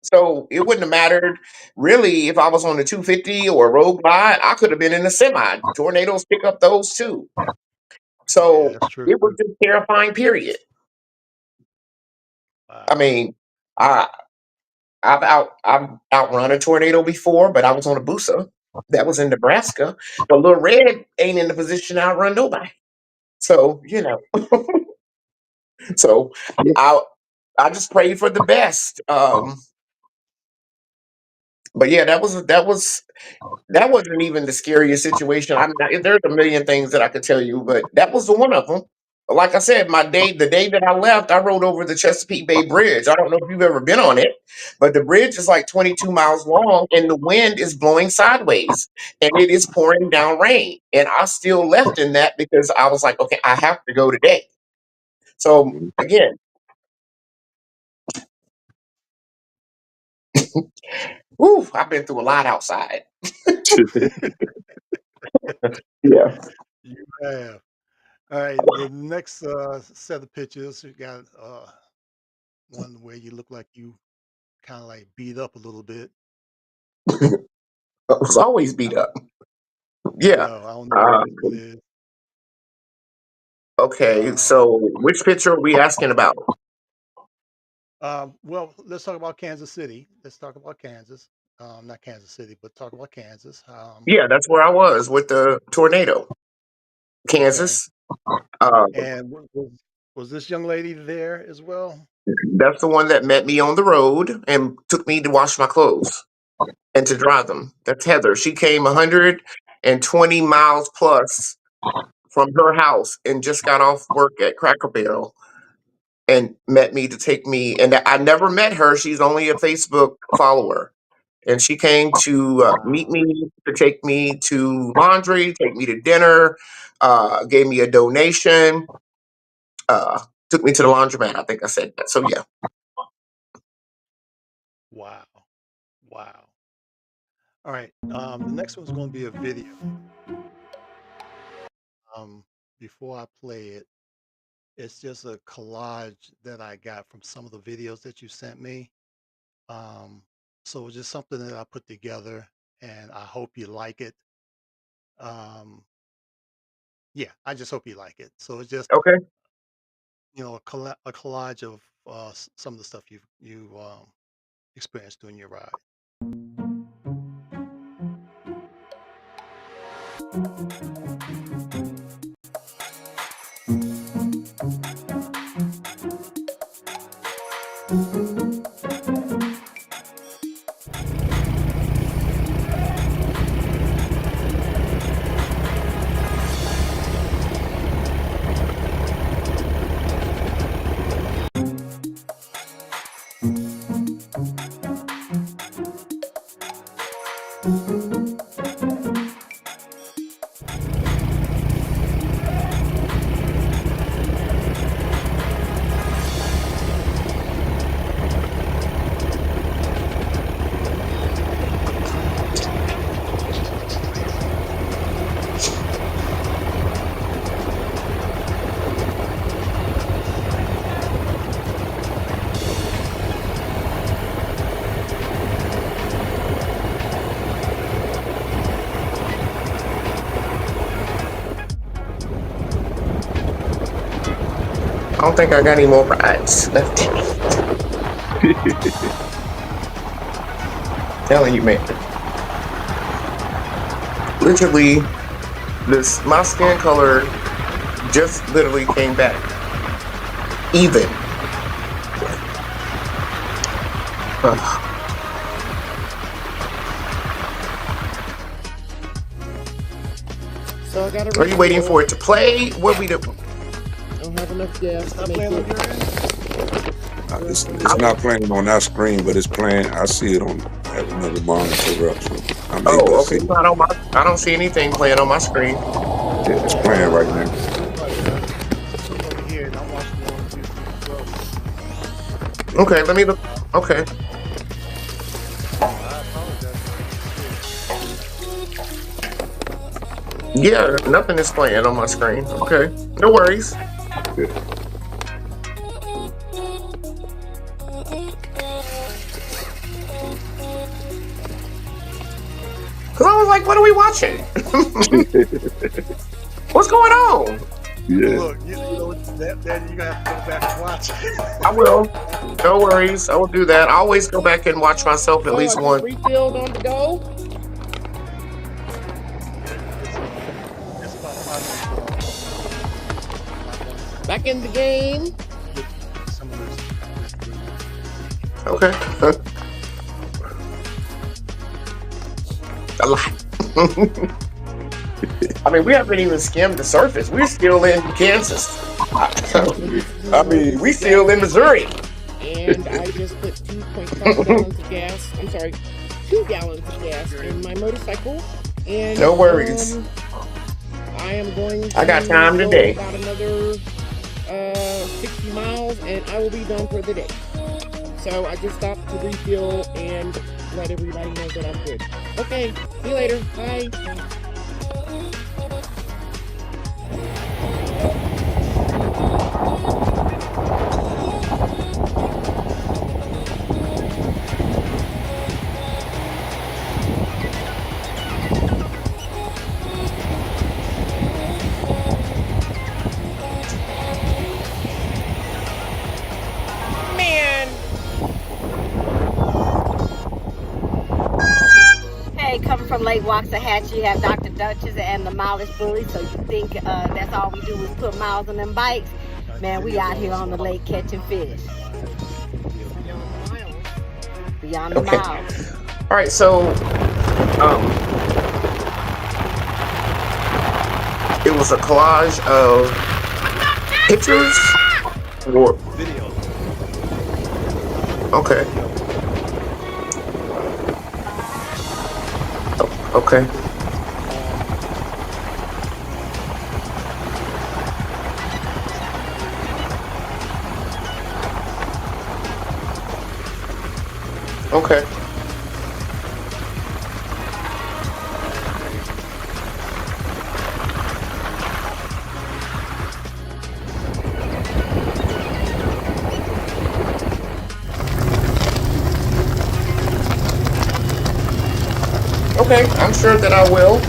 So it wouldn't have mattered really if I was on a 250 or a road glide. I could have been in a semi. Tornadoes pick up those too. Yeah, So that's true it was too. just terrifying. Period. I Wow. mean, I I've outrun a tornado before, but I was on a Busa. That was in Nebraska. But Little Red ain't in the position to outrun nobody. So, so I I just prayed for the best. But yeah, that wasn't even the scariest situation. There's a million things that I could tell you, but that was the one of them. Like I said, the day that I left, I rode over the Chesapeake Bay Bridge. I don't know if you've ever been on it, but the bridge is like 22 miles long, and the wind is blowing sideways, and it is pouring down rain. And I still left in that because I was like, okay, I have to go today. So Mhm. again, whew, I've been through a lot outside. Yeah. You have. All right. The next set of pictures, you got one where you look like you kind of like beat up a little bit. I was always I beat don't. up. I Yeah. know. I don't know what this one Um, is. okay. Um, So which picture are we asking about? well, let's talk about Kansas City. Let's talk about Kansas. Not Kansas City, but talk about Kansas. Yeah, that's where I was with the tornado. Okay. Kansas. Um, And was this young lady there as well? that's the one that met me on the road and took me to wash my clothes and to dry them. That's Heather. She came 120 miles plus from her house and just got off work at Cracker Barrel and met me to take me. And I never met her. She's only a Facebook follower. And she came to meet Wow. me, to take me to laundry, take me to dinner, gave me a donation, uh, took me to the laundromat. I think I said that. So yeah. Wow. Wow. All right. The next one's going to be a video. Um, Before I play it, It's just a collage that I got from some of the videos that you sent me. Um, so it's just something that I put together, and I hope you like it. Um, yeah, I just hope you like it. So it's just, Okay. a collage of some of the stuff you experienced during your ride. I don't think I got any more rides left. Telling you, man. Literally, my skin color just literally came back even. Ugh. So I gotta. Are you waiting for it to play? What we do? I don't have enough gas to make Playing on it. your end? It's not playing on that screen, but it's playing. I see it on at another monitor up, so I'm able Oh, to okay. see. Not on my. I don't see anything playing on my screen. Yeah, it's playing right now. Over here, and I'm watching it on YouTube as well. Okay, let me look. Okay. I apologize. Yeah, nothing is playing on my screen. Okay, no worries. Yeah. Cause I was like, what are we watching? What's going on? Yeah. Look, then you're gonna have to go back and watch it. I will. No worries. I will do that. I always go back and watch myself at Oh, least I one. just refilled on the go. It's about 5 minutes. Back in the game. Some of this. Okay. A lot. I mean, we haven't even skimmed the surface. We're still in Kansas. I mean, we still in Missouri. And I just put 2.5 gallons of gas. I'm sorry, 2 gallons of gas in my motorcycle. And No worries. I am going to I got time go today. about another 60 miles and I will be done for the day. So I just stopped to refill and let everybody know that I'm good. Okay, see you later. Bye. Man. Hey, coming from Lake Waxahachie, you have Dr. Duchess and the Mileage Bully. So you think that's all we do is put miles on them bikes? Man, we out here on the lake catching fish. Beyond the Okay. miles. All right, so it was a collage of pictures or Video. okay. Okay. Okay. Okay, I'm sure that I will.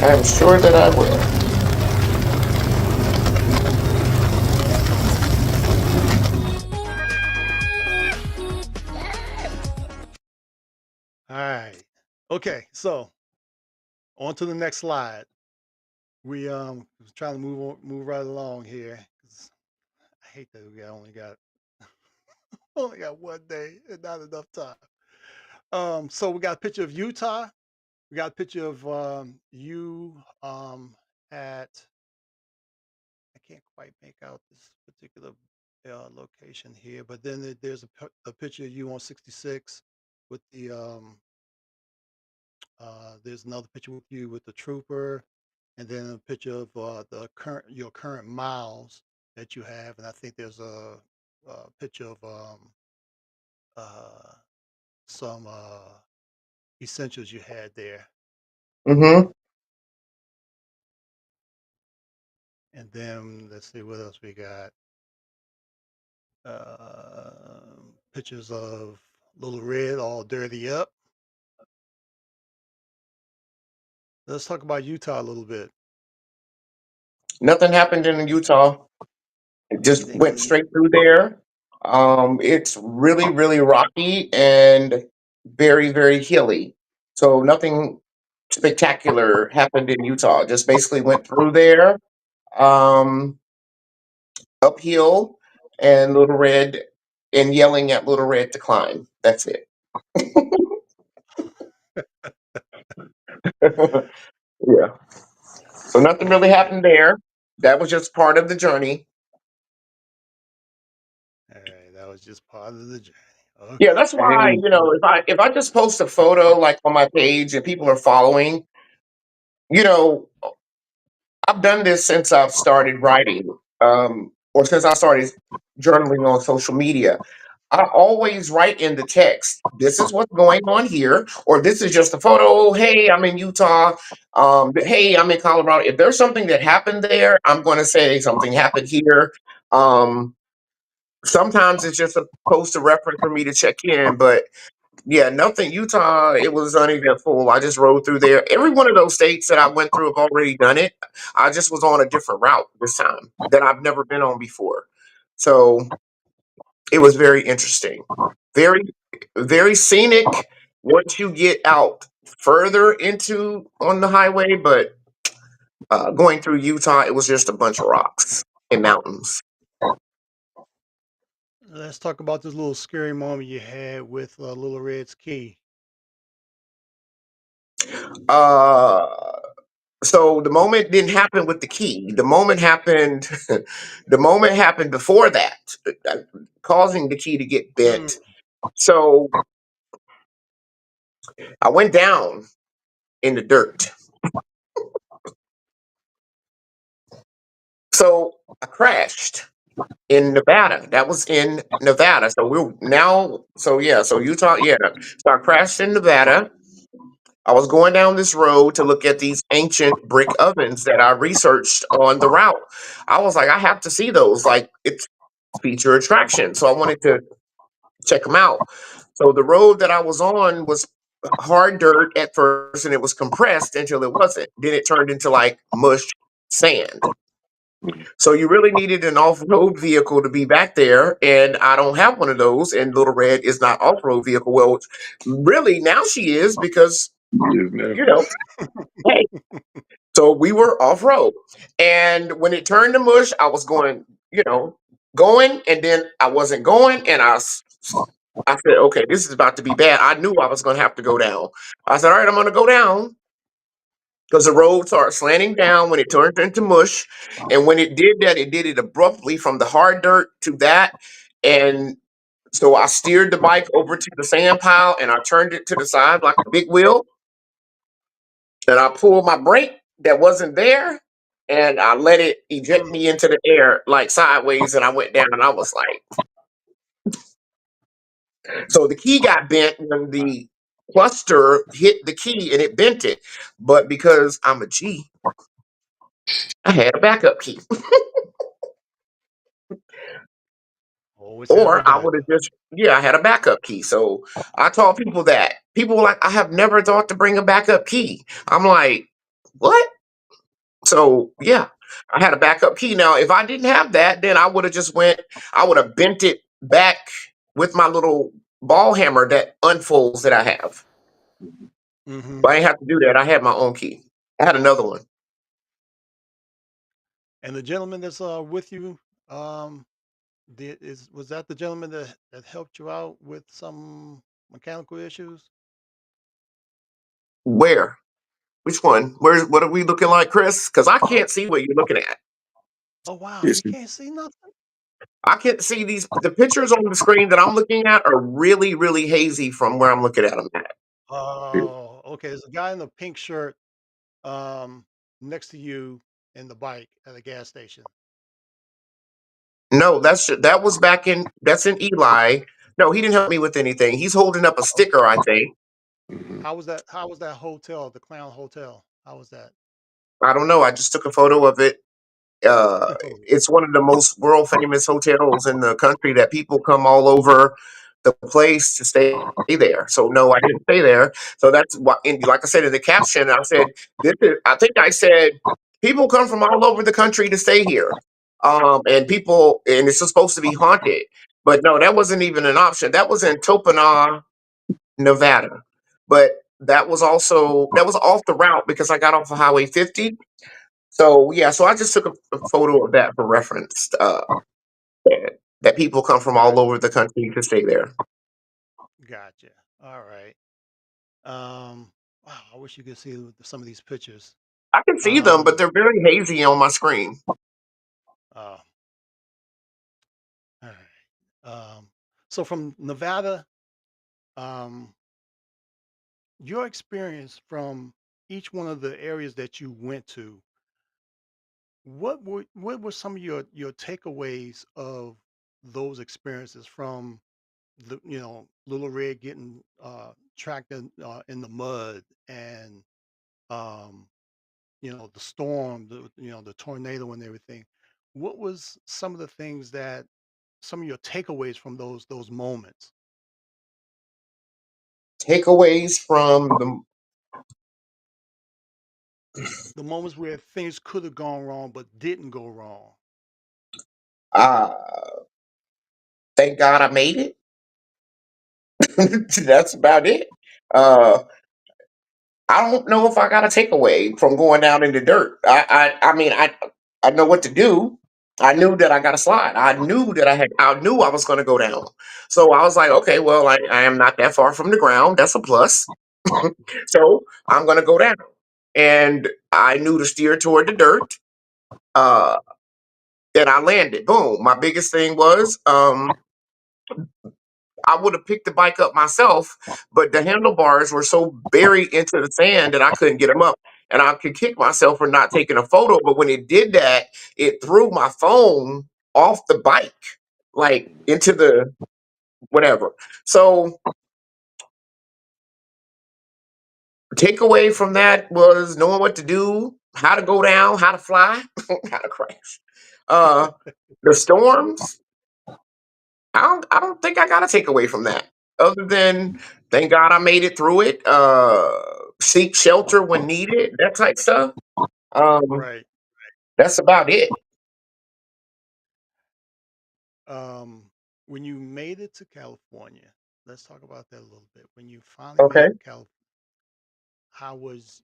I'm sure that I will. All right. Okay, so on to the next slide. We trying to move right along here. 'Cause I hate that we only got one day and not enough time. So we got a picture of Utah. We got a picture of you at, I can't quite make out this particular location here, but then there's a picture of you on 66 with the there's another picture with you with the trooper, and then a picture of your current miles that you have, and I think there's a picture of uh, some essentials you had there, Mm-hmm. and then let's see what else we got. Pictures of Little Red all dirty up. Let's talk about Utah a little bit. Nothing happened in Utah. It just Anything went in straight through there. It's really, really rocky and very, very hilly. So nothing spectacular happened in Utah. Just basically went through there, um, uphill, and Little Red, and yelling at Little Red to climb. That's it. Yeah. So nothing really Okay. happened there. That was just part of the journey. All right. That was just part of the journey. Yeah, that's why, And if I just post a photo like on my page and people are following, you know, I've done this since I've started writing, or since I started journaling on social media. I always write in the text, this is what's going on here, or this is just a photo. Hey, I'm in Utah. Hey, I'm in Colorado. If there's something that happened there, I'm going to say something happened here. Um, Sometimes it's just a post a reference for me to check in, but yeah, nothing. Utah, it was uneventful. I just rode through there. Every one of those states that I went through have already done it. I just was on a different route this time that I've never been on before. So it was very interesting. Very, very scenic once you get out further into on the highway, but going through Utah, it was just a bunch of rocks and mountains. Let's talk about this little scary moment you had with Little Red's key. Uh, so the moment didn't happen with the key. The moment happened. The moment happened before that, uh, causing the key to get Mm, bent. So I went down in the dirt. So I crashed in Nevada. That was in Nevada. So we're now. So yeah. So Utah. Yeah. So I crashed in Nevada. I was going down this road to look at these ancient brick ovens that I researched on the route. I was like, I have to see those. Like, it's feature attraction. So I wanted to check them out. So the road that I was on was hard dirt at first, and it was compressed until it wasn't. Then it turned into like mush sand. So you really needed an off-road vehicle to be back there, and I don't have one of those. And Little Red is not off-road vehicle. Well, really now she is because is now. you know, hey. So we were off-road, and when it turned to mush, I was going, going, and then I wasn't going, and I said, okay, this is about to be bad. I knew I was going to have to go down. I said, all right, I'm going to go down because the road started slanting down when it turned into mush. And when it did that, it did it abruptly from the hard dirt to that. And so I steered the bike over to the sand pile and I turned it to the side like a big wheel. And I pulled my brake that wasn't there and I let it eject mm, me into the air like sideways. And I went down and I was like, so the key got bent when wow. the cluster hit the key and it bent it. But because I'm a G, I had a backup key. Always have a Or I would have backup. just, yeah, I had a backup key. So I taught people that. People were like, I have never thought to bring a backup key. I'm like, what? So yeah, I had a backup key. Now, if I didn't have that, then I would have bent it back with my little ball hammer that unfolds that I have. Hmm. But I didn't have to do that. I had my own key. I had another one. And the gentleman that's with you, um, was that the gentleman that helped you out with some mechanical issues? Where? Which one? What are we looking like, Chris? Because I can't see what you're looking at. Oh wow, Yes. you can't see nothing. I can't see the pictures on the screen that I'm looking at are really, really hazy from where I'm looking at them at. Oh, okay. There's a guy in the pink shirt um next to you in the bike at a gas station. No, that was that's in Eli. No, he didn't help me with anything. He's holding up a sticker, I think. Mhm. How was that hotel, the Clown Hotel? How was that? I don't know. I just took a photo of it. It's one of the most world famous hotels in the country that people come all over the place to stay there. So no, I didn't stay there. So that's what, and like I said in the caption, I said I think I said people come from all over the country to stay here. And it's supposed to be haunted. But no, that wasn't even an option. That was in Topana, Nevada. But that was off the route because I got off of Highway 50. So yeah, so I just took a photo of that for reference. That people come from all Gotcha. over the country to stay there. Gotcha. All right. Wow, I wish you could see some of these pictures. I can see them, but Um, they're very hazy on my screen. uh, all right. So from Nevada, um, your experience from each one of the areas that you went to, what were some of your takeaways of those experiences from the Little Red getting tracked in the mud and um the storm, the tornado and everything. What was some of the things that some of your takeaways from those moments, Takeaways from the the moments where things could have gone wrong but didn't go wrong? uh thank God I made it. That's about it. Uh I don't know if I got a takeaway from going down in the dirt. I mean I know what to do. I knew that I got to slide. I knew I was gonna go down. So I was like, okay, well I am not that far from the ground. That's a plus. So I'm gonna go down. And I knew to steer toward the dirt. Uh and I landed. Boom. My biggest thing was I would have picked the bike up myself, but the handlebars were so buried into the sand that I couldn't get them up. And I could kick myself for not taking a photo. But when it did that, it threw my phone off the bike, like into the whatever. So takeaway from that was knowing what to do, how to go down, how to fly, how to crash. Uh the storms, I don't think I got to take away from that. Other than thank God I made it through it. Seek shelter when needed, that type stuff. Um, Right. that's about it. When you made it to California, let's talk about that a little bit. When you finally made Okay. it to California, how was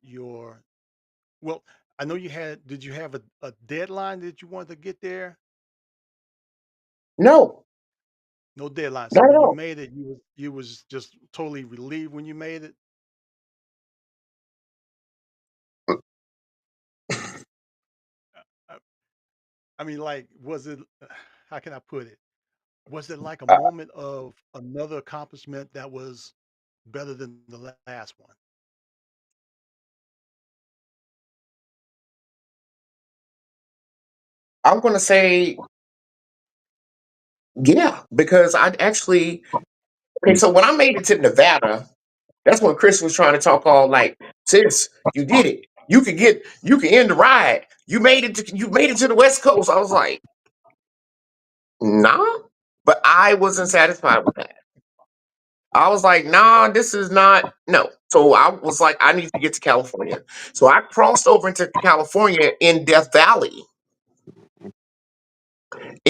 well, I know did you have a deadline that you wanted to get there? No, No deadline. So not at when you all. made it, you was just totally relieved when you made it. I, I mean, like, was it? How can I put it? Was it like a Uh, moment of another accomplishment that was better than the last one? I'm gonna say yeah because I actually okay. So when I made it to Nevada, that's when Chris was trying to talk all like, sis, you did it. You can end the ride. You made it to the West Coast. I was like, nah. But I wasn't satisfied with that. I was like, nah, this is not no. So I was like, I need to get to California. So I crossed over into California in Death Valley.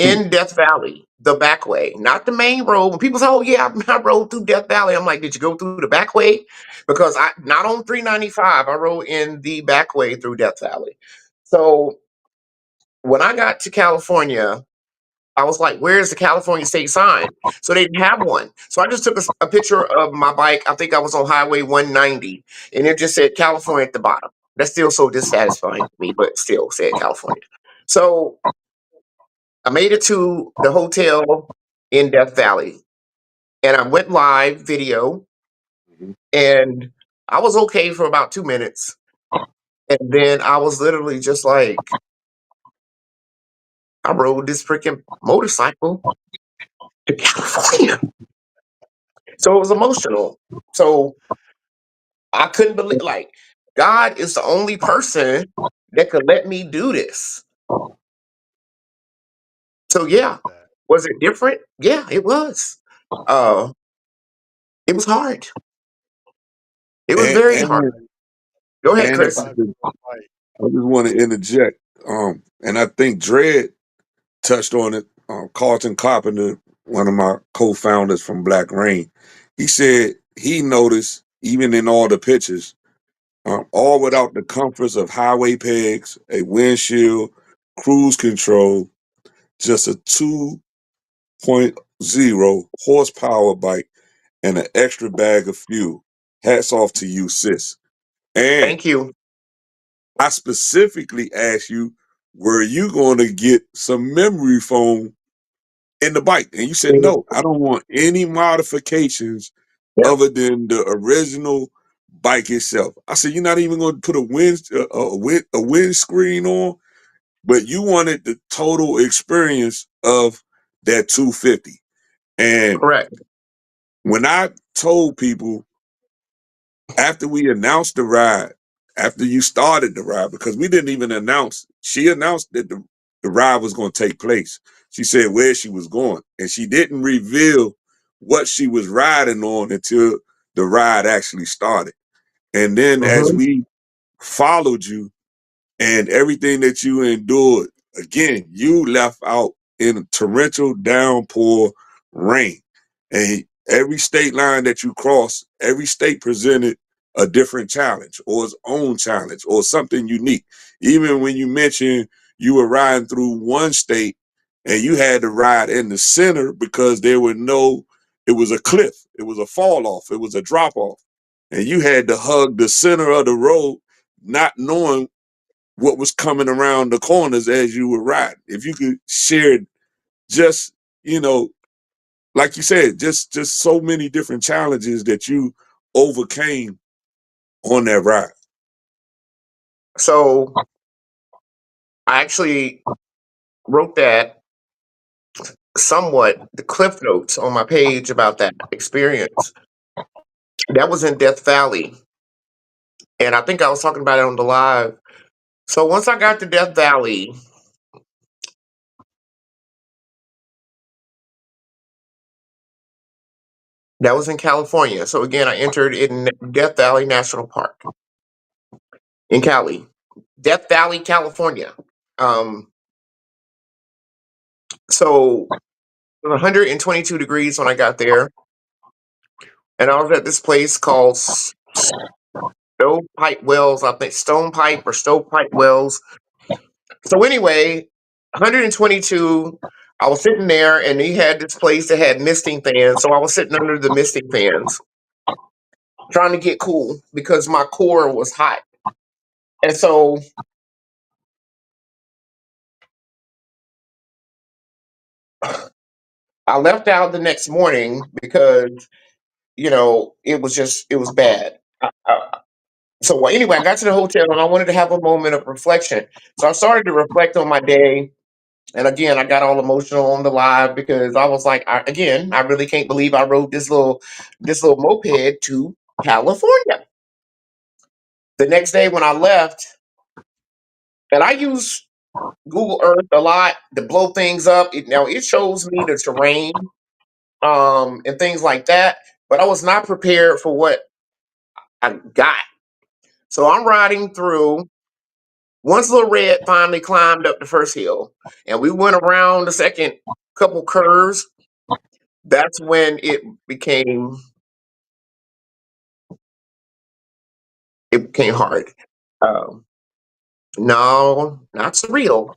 Hmm. In Death Valley, the back way, not the main road. When people say, "Oh yeah, I rode through Death Valley," I'm like, "Did you go through the back way?" Because I not on 395, I rode in the back way through Death Valley. So when I got to California, I was like, "Where's the California state sign?" So they didn't have one. So I just took a picture of my bike. I think I was on Highway 190, and it just said California at the bottom. That's still so dissatisfying to me, but still said California. So I made it to the hotel in Death Valley and I went live video Mhm. and I was okay for about 2 minutes. And then I was literally just like, I rode this freaking motorcycle to California. So it was emotional. So I couldn't believe, like, God is the only person that could let me do this. So I yeah, love that. was it different? Yeah, it was. Uh, it was hard. It was very hard. And Go ahead, and if I Chris. Everybody could, was right. I just want to interject. And I think Dredd touched on it. Carlton Carpenter, one of my co-founders from Black Rain, he said he noticed even in all the pictures, all without the comforts of highway pegs, a windshield, cruise control, just a 2.0 horsepower bike and an extra bag of fuel. Hats off to you, sis. And Thank you. I specifically asked you, were you going to get some memory foam in the bike? And you said, Mhm. no, I don't want any modifications Yep. other than the original bike itself. I said, you're not even going to put a windscreen on, but you wanted the total experience of that 250. And Correct. when I told people after we announced the ride, after you started the ride, because we didn't even announce, she announced that the ride was going to take place. She said where she was going, and she didn't reveal what she was riding on until the ride actually started. And then as Hmm. we followed you, and everything that you endured, again, you left out in torrential downpour rain. And every state line that you crossed, every state presented a different challenge or its own challenge or something unique. Even when you mentioned you were riding through one state and you had to ride in the center because it was a cliff, it was a fall off, it was a drop off. And you had to hug the center of the road, not knowing what was coming around the corners as you were riding. If you could share just, you know, like you said, just so many different challenges that you overcame on that ride. So I actually wrote that somewhat the cliff notes on my page about that experience. That was in Death Valley. And I think I was talking about it on the live. So once I got to Death Valley, that was in California. So again, I entered in Death Valley National Park in Cali. Death Valley, California. Um, so it was 122 degrees when I got there. And I was at this place called Stovepipe Wells, I think Stonepipe or Stovepipe Wells. So anyway, 122. I was sitting there, and he had this place that had misting fans. So I was sitting under the misting fans, trying to get cool because my core was hot. And so I left out the next morning because it was bad. So anyway, I got to the hotel and I wanted to have a moment of reflection. So I started to reflect on my day. And again, I got all emotional on the live because I was like, I really can't believe I rode this little moped to California. The next day when I left, and I use Google Earth a lot to blow things up. Now it shows me the terrain, and things like that, but I was not prepared for what I got. So I'm riding through. Once Little Red finally climbed up the first hill, and we went around the second couple curves, that's when it became hard. Um, no, not surreal.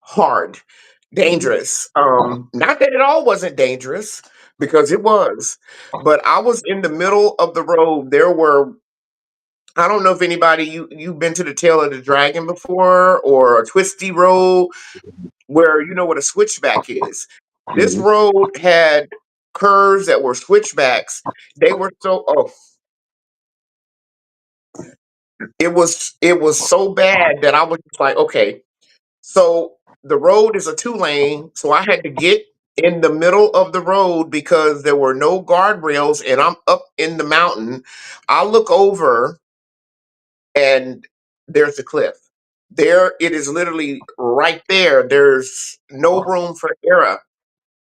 Hard, dangerous. Not that it all wasn't dangerous, because it was, but I was in the middle of the road. There were, I don't know if anybody, you've been to the Tail of the Dragon before, or a twisty road where you know what a switchback is. This Mhm. road had curves that were switchbacks. They were so, oh, it was so bad that I was just like, okay. So the road is a 2 lane, so I had to get in the middle of the road because there were no guardrails and I'm up in the mountain. I look over and there's the cliff. There it is, literally right there. There's no room for error.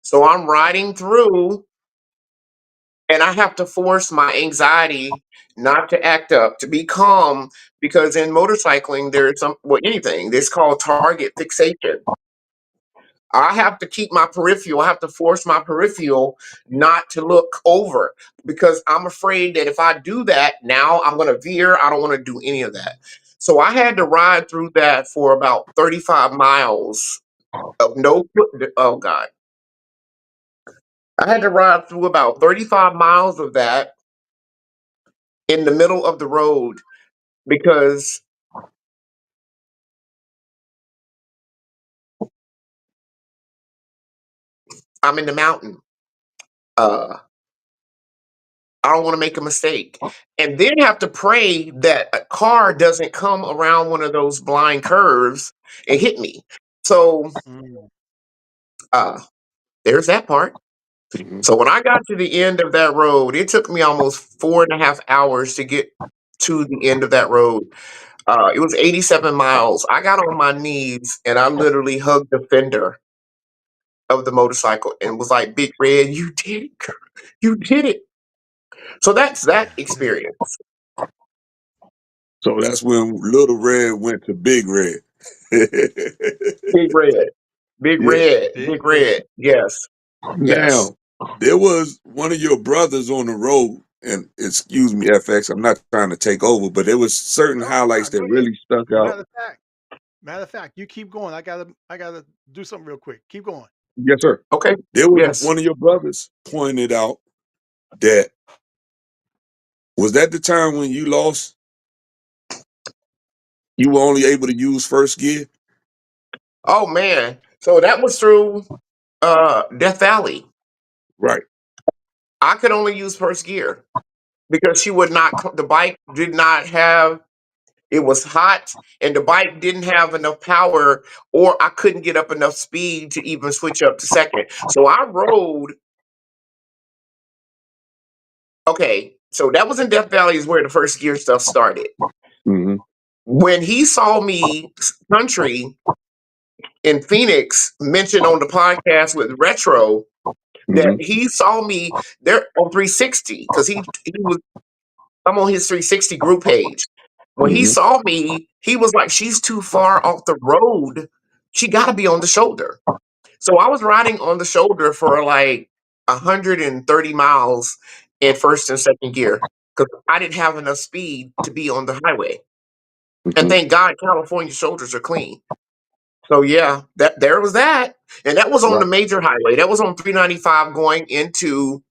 So I'm riding through and I have to force my anxiety not to act up, to be calm, because in motorcycling there's anything. It's called target fixation. I have to keep my peripheral. I have to force my peripheral not to look over, because I'm afraid that if I do that, now I'm going to veer. I don't want to do any of that. So I had to ride through that for about 35 miles of no. Oh God. I had to ride through about 35 miles of that in the middle of the road because I'm in the mountain. Uh, I don't want to make a mistake. And then have to pray that a car doesn't come around one of those blind curves and hit me. So Mm. uh, there's that part. Mhm. So when I got to the end of that road, it took me almost 4.5 hours to get to the end of that road. It was 87 miles. I got on my knees and I literally hugged the fender of the motorcycle and was like, "Big Red, you did it, girl. You did it." So that's that experience. So that's when Little Red went to Big Red. Big Red. Big Yeah. Red. Big Big red. Red. Yes. Yes. Now, there was one of your brothers on the road, and excuse me, FX, I'm not trying to take over, but there was certain No, highlights that go ahead. really stuck out. Matter of fact, you keep going. I gotta do something real quick. Keep going. Yes, sir. Okay. There was Yes. one of your brothers pointed out that was that the time when you lost, you were only able to use first gear? Oh man. So that was through Death Valley. Right. I could only use first gear because she would not the bike did not have, it was hot and the bike didn't have enough power, or I couldn't get up enough speed to even switch up to second. So I rode. Okay, so that was in Death Valley is where the first gear stuff started. Mm-hmm. When he saw me country in Phoenix mentioned on the podcast with Retro, that Mm-hmm. he saw me there on 360 because he was, I'm on his 360 group page. When he Mm-hmm. saw me, he was like, "She's too far off the road. She got to be on the shoulder." So I was riding on the shoulder for like 130 miles in first and second gear because I didn't have enough speed to be on the highway. And Mm-hmm. thank God California shoulders are clean. So yeah, that there was that. And that was on the Right. major highway. That was on 395 going into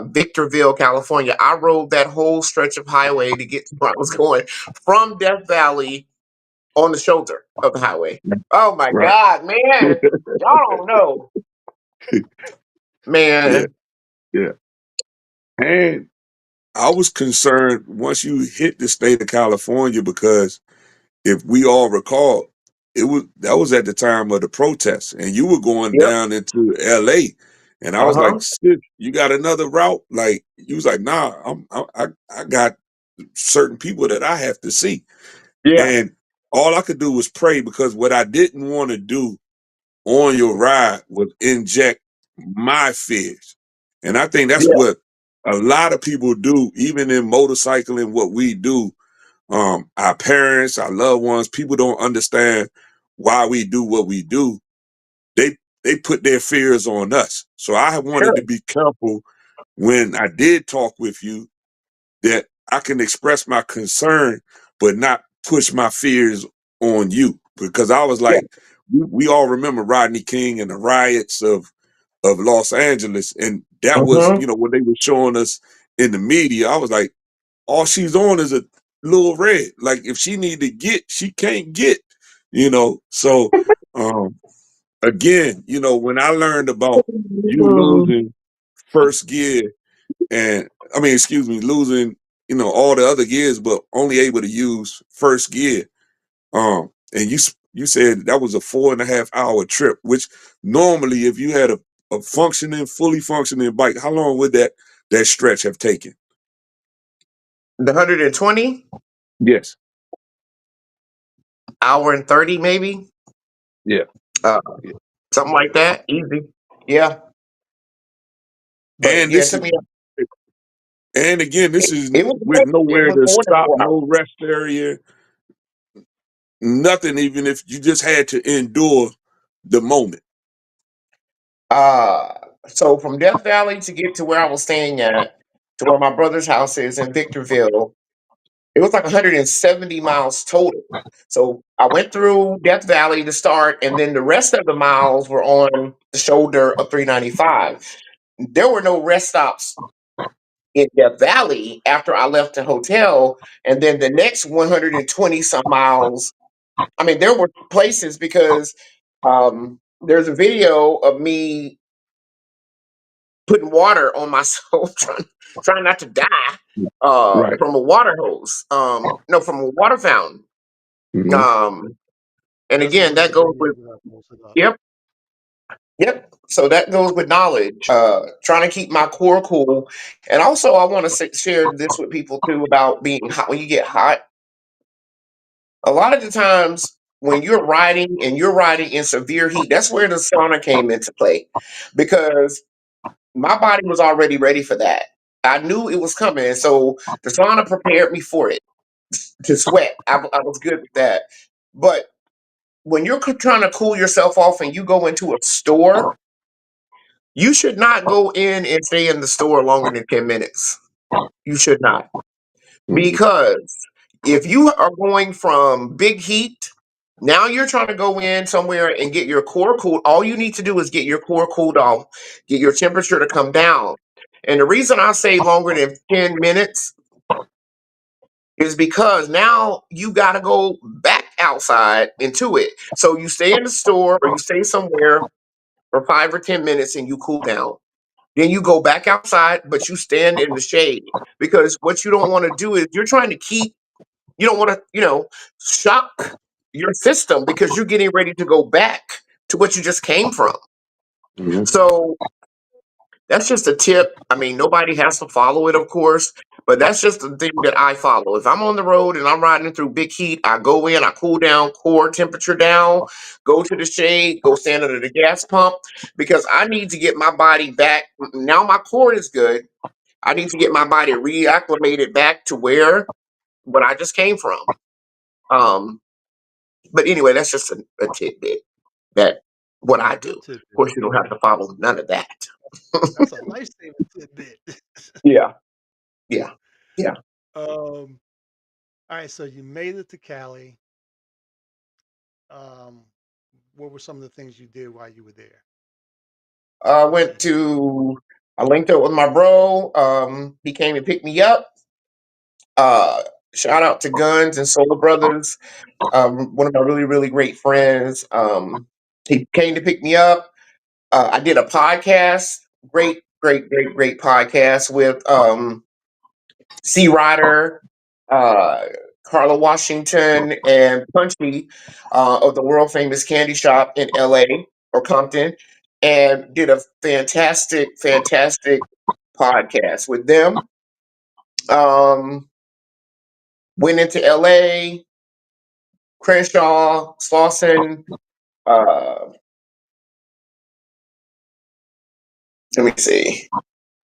Victorville, California. I rode that whole stretch of highway to get to where I was going from Death Valley on the shoulder of the highway. Oh my Right. God, man. Y'all don't know. Yeah. Man. Yeah. And I was concerned once you hit the state of California because if we all recall, that was at the time of the protests, and you were going Yep. down into LA, and I was Uh-huh. like, "Sis, you got another route?" Like you was like, "Nah, I got certain people that I have to see," Yeah. and all I could do was pray, because what I didn't want to do on your ride was inject my fears. And I think that's Yeah. what a lot of people do, even in motorcycling, what we do. Our parents, our loved ones, people don't understand why we do what we do. They put their fears on us. So I wanted Sure. to be careful when I did talk with you, that I can express my concern, but not push my fears on you. Because I was Yeah. like, we all remember Rodney King and the riots of Los Angeles. And that was, Hmm. what they were showing us in the media. I was like, all she's on is a little red. Like, if she need to get, she can't get. So again, when I learned about you losing first gear, and I mean, excuse me, losing, all the other gears, but only able to use first gear. And you said that was a 4.5 hour trip, which normally, if you had a fully functioning bike, how long would that stretch have taken? The 120 Yes. hour and 30 maybe, Yeah. uh, Yeah. something like Yeah. that. Easy. Yeah. But And yeah, it this took is, me. and again, this is It was with it nowhere was to more than stop, 4 hours. no rest area, nothing. Even if you just had to endure the moment. Uh, so from Death Valley to get to where I was staying at, to where my brother's house is in Victorville, it was like 170 miles total. So I went through Death Valley to start, and then the rest of the miles were on the shoulder of 395. There were no rest stops in Death Valley after I left the hotel, and then the next 120 some miles. I mean, there were places because there's a video of me putting water on myself, trying not to die Right. from a water hose. No, from a water fountain. Hmm. Um, and That's again, one of that the goes with videos that I posted up. yep, yep. So that goes with knowledge. Trying to keep my core cool, and also I want to share this with people too about being hot. When you get hot, a lot of the times when you're riding in severe heat, that's where the sauna came into play, because my body was already ready for that. I knew it was coming, and so the sauna prepared me for it to sweat. I was good with that. But when you're trying to cool yourself off and you go into a store, you should not go in and stay in the store longer than 10 minutes. You should not. Hmm. Because if you are going from big heat, now you're trying to go in somewhere and get your core cooled. All you need to do is get your core cooled off, get your temperature to come down. And the reason I say longer than 10 minutes is because now you got to go back outside into it. So you stay in the store or you stay somewhere for 5 or 10 minutes and you cool down. Then you go back outside, but you stand in the shade, because what you don't want to do is you don't want to, shock your system because you're getting ready to go back to what you just came from. Hmm. So that's just a tip. I mean, nobody has to follow it, of course, but that's just the thing that I follow. If I'm on the road and I'm riding through big heat, I go in, I cool down, core temperature down, go to the shade, go stand under the gas pump, because I need to get my body back. Now my core is good. I need to get my body reacclimated back to where what I just came from. Um, but anyway, that's just a tidbit that what I do. Of Tidbit. course, you don't have to follow none of that. That's a life-saving tidbit. Yeah, yeah, yeah. All right, so you made it to Cali. Um, what were some of the things you did while you were there? I went to. I linked up with my bro. He came and picked me up. Uh, Shout out to Guns and Solar Brothers. One of my really, really great friends. He came to pick me up. I did a podcast. Great, great, great, great podcast with Sea Rider, uh, Carla Washington, and Punchy of the world famous candy shop in LA or Compton, and did a fantastic, fantastic podcast with them. Um, Went into LA, Crenshaw, Slauson. Uh, let me see.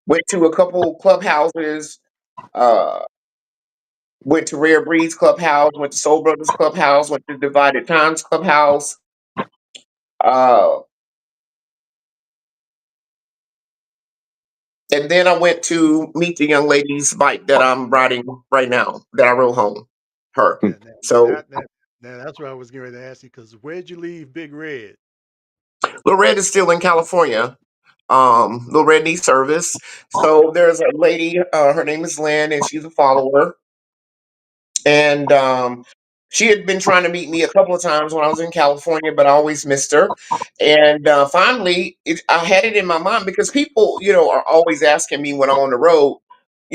Went to a couple clubhouses. Uh, went to Rare Breeds Clubhouse. Went to Soul Brothers Clubhouse. Went to Divided Times Clubhouse. Uh, and then I went to meet the young lady's bike that I'm riding right now. That I rode home. Her. Now, So that's what I was getting ready to ask you. Because where'd you leave Big Red? Lil Red is still in California. Lil Red needs service. So there's a lady, her name is Lynn, and she's a follower. And she had been trying to meet me a couple of times when I was in California, but I always missed her. And finally, I had it in my mind because people, are always asking me when I'm on the road,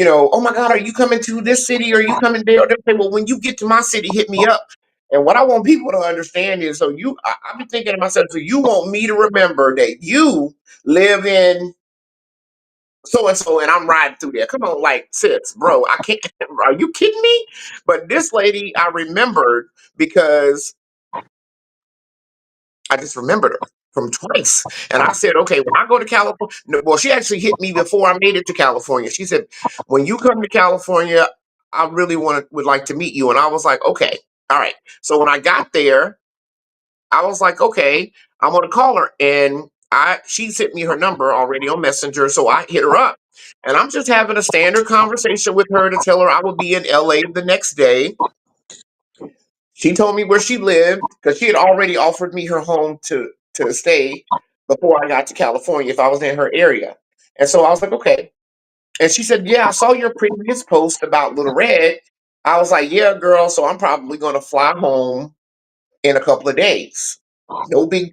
oh my God, are you coming to this city? Are you coming there? They say, well, when you get to my city, hit me up. And what I want people to understand is, I've been thinking to myself, so you want me to remember that you live in so and so, and I'm riding through there. Come on, like, sis, bro, I can't. Are you kidding me? But this lady, I remembered because I just remembered her from twice, and I said, okay, when I go to California, well, she actually hit me before I made it to California. She said, when you come to California, I really would like to meet you, and I was like, okay, all right. So when I got there, I was like, okay, I'm gonna call her, and she sent me her number already on Messenger, so I hit her up, and I'm just having a standard conversation with her to tell her I will be in LA the next day. She told me where she lived because she had already offered me her home to stay before I got to California if I was in her area, and so I was like, okay. And she said, yeah, I saw your previous post about Little Red. I was like, yeah, girl. So I'm probably gonna fly home in a couple of days. No big.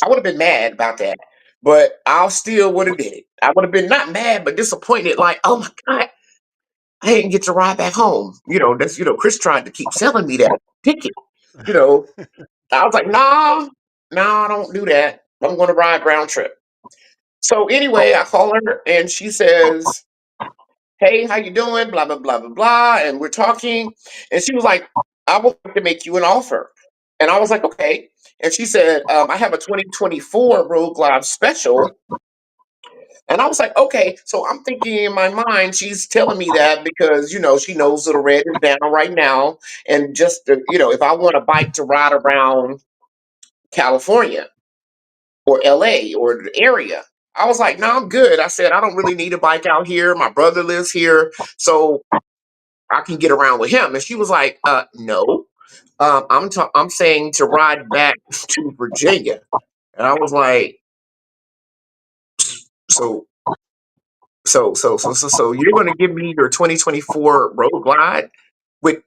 I would have been mad about that, but I still would have did it. I would have been not mad, but disappointed. Like, oh my God, I didn't get to ride back home. That's Chris tried to keep selling me that ticket. You know, I was like, nah, nah, I don't do that. I'm going to ride round trip. So anyway, I call her and she says, hey, how you doing? Blah blah blah blah blah, and we're talking, and she was like, I would like to make you an offer, and I was like, okay. And she said, I have a 2024 Road Glide special. And I was like, okay. So I'm thinking in my mind, she's telling me that because, she knows Little Red is down right now. And just, if I want a bike to ride around California or LA or the area, I was like, no, I'm good. I said, I don't really need a bike out here. My brother lives here. So I can get around with him. And she was like, no. I'm saying to ride back to Virginia. And I was like, so so you're going to give me your 2024 Road Glide with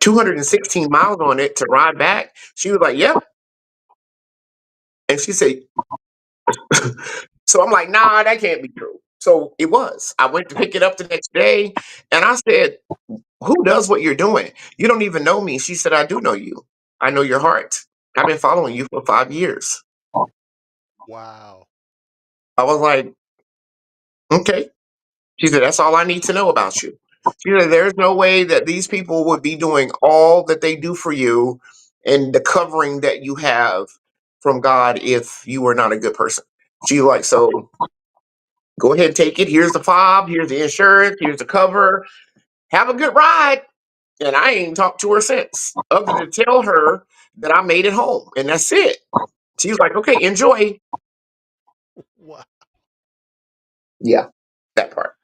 216 miles on it to ride back? She was like, yep. And she said, so I'm like, nah, that can't be true. So it was. I went to pick it up the next day and I said, who does what you're doing? You don't even know me. She said, I do know you. I know your heart. I've been following you for 5 years. Wow. I was like, okay. She said, that's all I need to know about you. She said, there's no way that these people would be doing all that they do for you and the covering that you have from God if you were not a good person. She's like, so go ahead and take it. Here's the fob. Here's the insurance. Here's the cover. Have a good ride. And I ain't talked to her since, other than to tell her that I made it home. And that's it. She's like, okay, enjoy. Wow. Yeah, that part.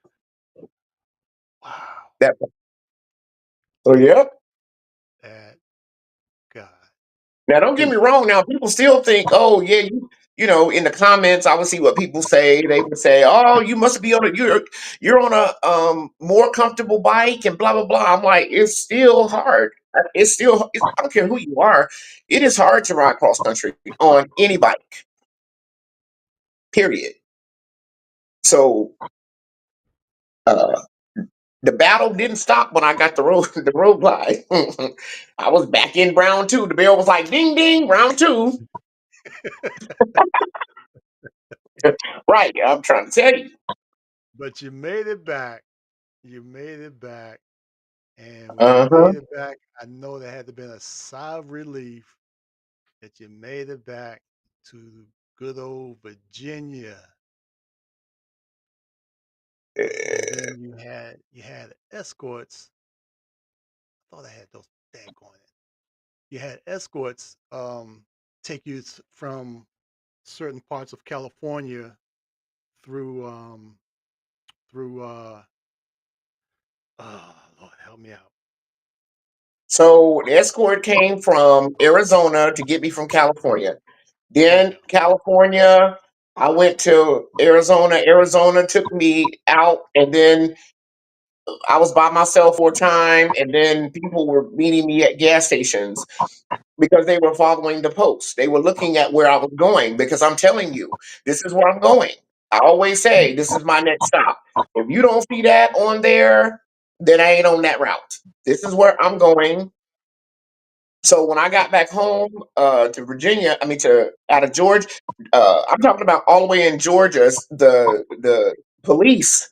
Wow. That part. So, yeah. That God. Now, don't get me wrong. Now, people still think, oh yeah, in the comments, I would see what people say. They would say, oh, you must be on you're on a more comfortable bike and blah blah blah. I'm like, it's still hard. I don't care who you are. It is hard to ride cross country on any bike. Period. So, uh, the battle didn't stop when I got the road the road glide. I was back in round two. The bell was like, ding ding, round two. Right. I'm trying to tell you. But you made it back. You made it back. And when you Uh-huh. made it back, I know there had to been a sigh of relief that you made it back to good old Virginia. And then you had escorts. I thought I had those daggone it. You had escorts take you from certain parts of California through through oh Lord help me out. So the escort came from Arizona to get me from California. Yeah. Then California, I went to Arizona. Arizona took me out, and then I was by myself for a time, and then people were meeting me at gas stations because they were following the post. They were looking at where I was going because I'm telling you, this is where I'm going. I always say, this is my next stop. If you don't see that on there, then I ain't on that route. This is where I'm going. So when I got back home to Virginia, I mean to out of Georgia, I'm talking about all the way in Georgia. The police,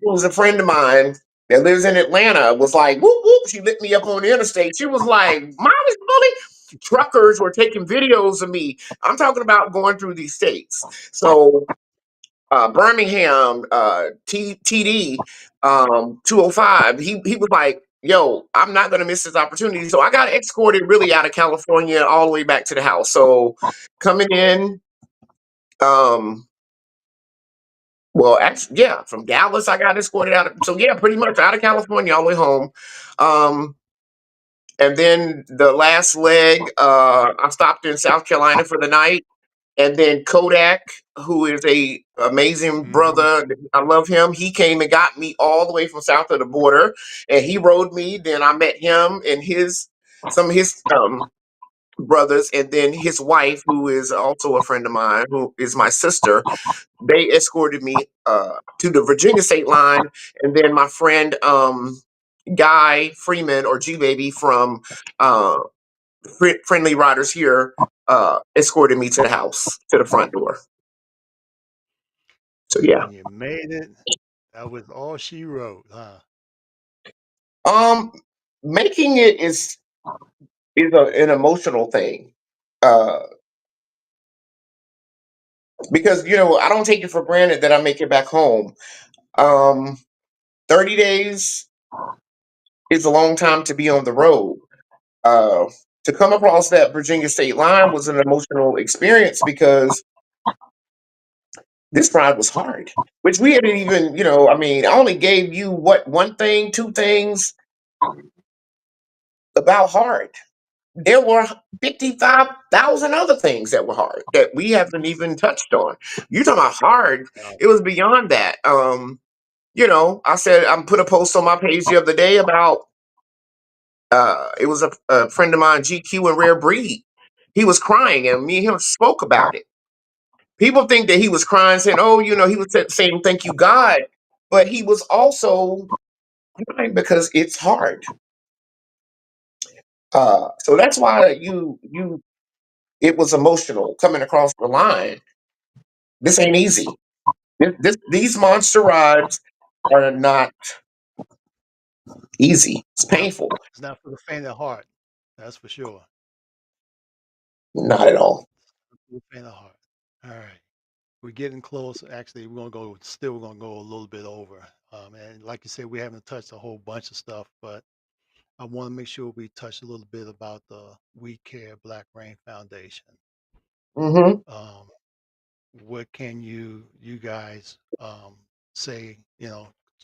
who was a friend of mine that lives in Atlanta, was like, whoop whoop. She lit me up on the interstate. She was like, "Mommy's bully." Truckers were taking videos of me. I'm talking about going through these states. So Birmingham, TD, 205. He was like, "Yo, I'm not gonna miss this opportunity." So I got escorted really out of California all the way back to the house. So coming in, um, well, actually, yeah, from Dallas, I got escorted out. So yeah, pretty much out of California all the way home. Um, and then the last leg, I stopped in South Carolina for the night. And then Kodak, who is a amazing Mm-hmm. brother, I love him. He came and got me all the way from south of the border, and he rode me. Then I met him and some of his brothers, and then his wife, who is also a friend of mine, who is my sister. They escorted me to the Virginia state line, and then my friend Guy Freeman or G Baby from uh, Friendly Riders here escorted me to the house, to the front door. So So yeah. when you made it, that was all she wrote, huh? Um, Making it is an emotional thing. Uh, because I don't take it for granted that I make it back home. Um, 30 days is a long time to be on the road. Uh, to come across that Virginia state line was an emotional experience because this ride was hard. Which we hadn't even, I mean, I only gave you what, one thing, two things about hard. There were 55,000 other things that were hard that we haven't even touched on. You talking about hard? Yeah. It was beyond that. I said I put a post on my page the other day about it was a friend of mine, GQ and Rare Breed. He was crying, and me and him spoke about it. People think that he was crying, saying, "Oh, he was saying thank you, God," but he was also crying because it's hard. So that's why it was emotional coming across the line. This ain't easy. These monster rides are not easy. It's Not painful. it's not for the faint of heart. That's for sure. Not at all. Not for the faint of heart. All right. We're getting close. Actually, we're gonna go a little bit over. And like you said, we haven't touched a whole bunch of stuff, but I want to make sure we touch a little bit about the We Care Black Rain Foundation. Hmm. Um, what can you guys say?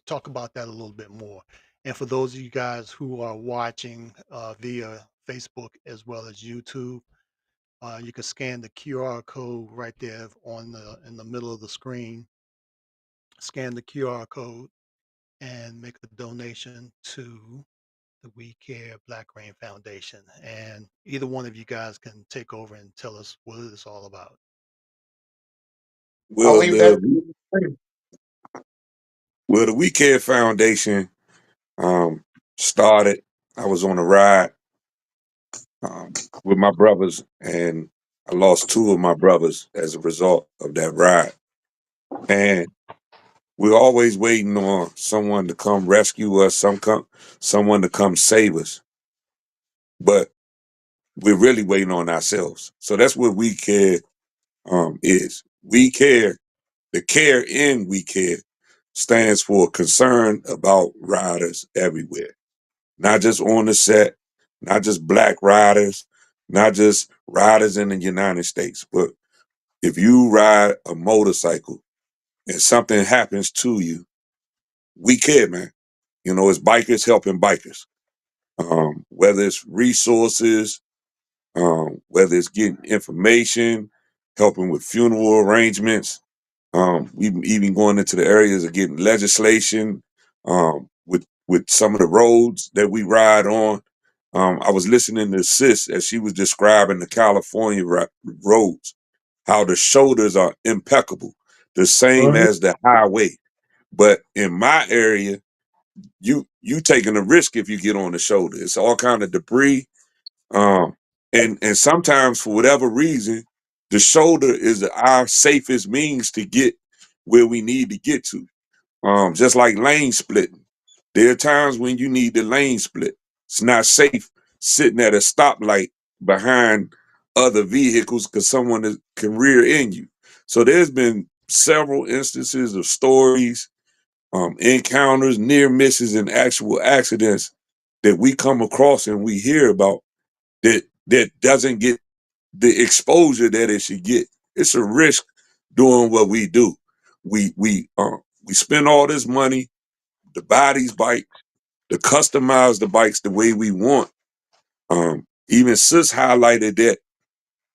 Talk about that a little bit more. And for those of you guys who are watching via Facebook as well as YouTube, you can scan the QR code right there in the middle of the screen. Scan the QR code and make a donation to the We Care Black Rain Foundation. And either one of you guys can take over and tell us what it's all about. I'll Well, leave that. the We Care Foundation started. I was on a ride with my brothers, and I lost two of my brothers as a result of that ride. And we're always waiting on someone to come rescue us, someone to come save us. But we're really waiting on ourselves. So that's what We Care is. We care. The care in We Care stands for concern about riders everywhere, not just on the set, not just black riders, not just riders in the United States, but if you ride a motorcycle and something happens to you, we care, man. You know, it's bikers helping bikers. Whether it's resources, whether it's getting information, helping with funeral arrangements, we've even going into the areas of getting legislation with some of the roads that we ride on. I was listening to Sis as she was describing the California roads, how the shoulders are impeccable, the same Mhm. as the highway. But in my area, you taking a risk if you get on the shoulder. It's all kind of debris, um, and sometimes for whatever reason, the shoulder is our safest means to get where we need to get to. Just like lane splitting, there are times when you need the lane split. It's not safe sitting at a stoplight behind other vehicles because can rear end you. So there's been several instances of stories, encounters, near misses, and actual accidents that we come across and we hear about that doesn't get the exposure that it should get. It's a risk doing what we do. We spend all this money to buy these bikes, to customize the bikes the way we want. Even Sis highlighted that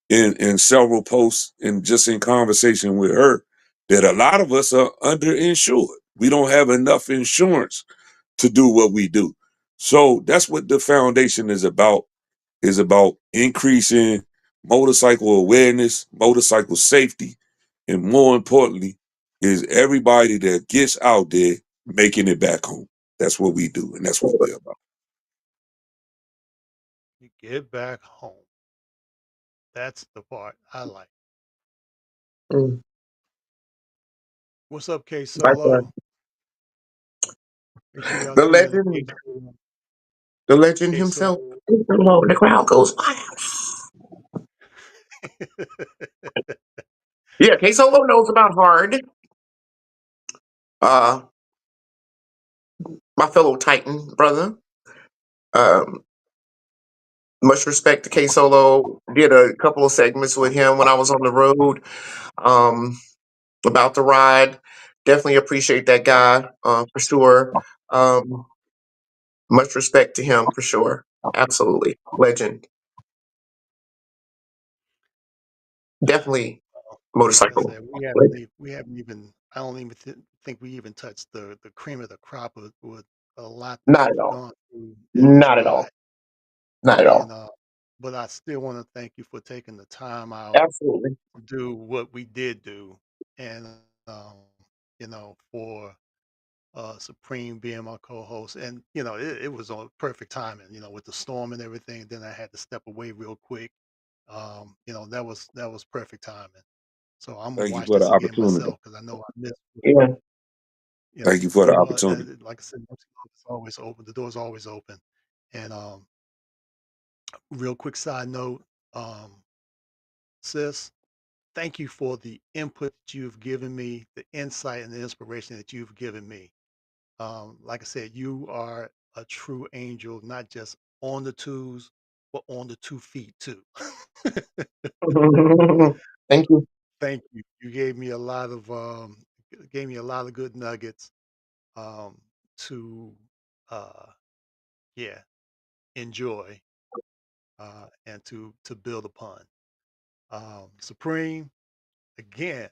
in several posts and just in conversation with her that a lot of us are underinsured. We don't have enough insurance to do what we do. So that's what the foundation is about increasing motorcycle awareness, motorcycle safety, and more importantly, is everybody that gets out there making it back home. That's what we do, and that's what we're about. You get back home. That's the part I like. Mm. What's up, K Likewise. Solo? Make sure y'all The tune in to K legend, Solo. the legend K himself. Solo. The crowd goes wild. Yeah, K Solo knows about hard. Uh, my fellow Titan brother. Um, much respect to K Solo. Did a couple of segments with him when I was on the road. Um, about the ride. Definitely appreciate that guy for sure. Um, much respect to him for sure. Absolutely, legend. Definitely Like I motorcycle. said, Legend. we haven't even. I don't even think we even touched the cream of the crop with a lot that Not at we've all. gone through in this Not at all. ride. Not at And all. but I still want to thank you for taking the time out Absolutely. to do what we did do, and um, for Supreme being my co-host, and it was on perfect timing, with the storm and everything. Then I had to step away real quick. That was perfect timing. So I'm gonna Thank you watch for the this again opportunity. myself because I know I missed. Yeah. Thank you for the opportunity. And like I said, it's always open. The door's always open. And real quick side note, um, sis, thank you for the input that you've given me, the insight and the inspiration that you've given me. Like I said, you are a true angel, not just on the twos, but on the 2 feet too. Thank you. Thank you. You gave me a lot of good nuggets um, to uh, yeah enjoy and to build upon. Supreme, again,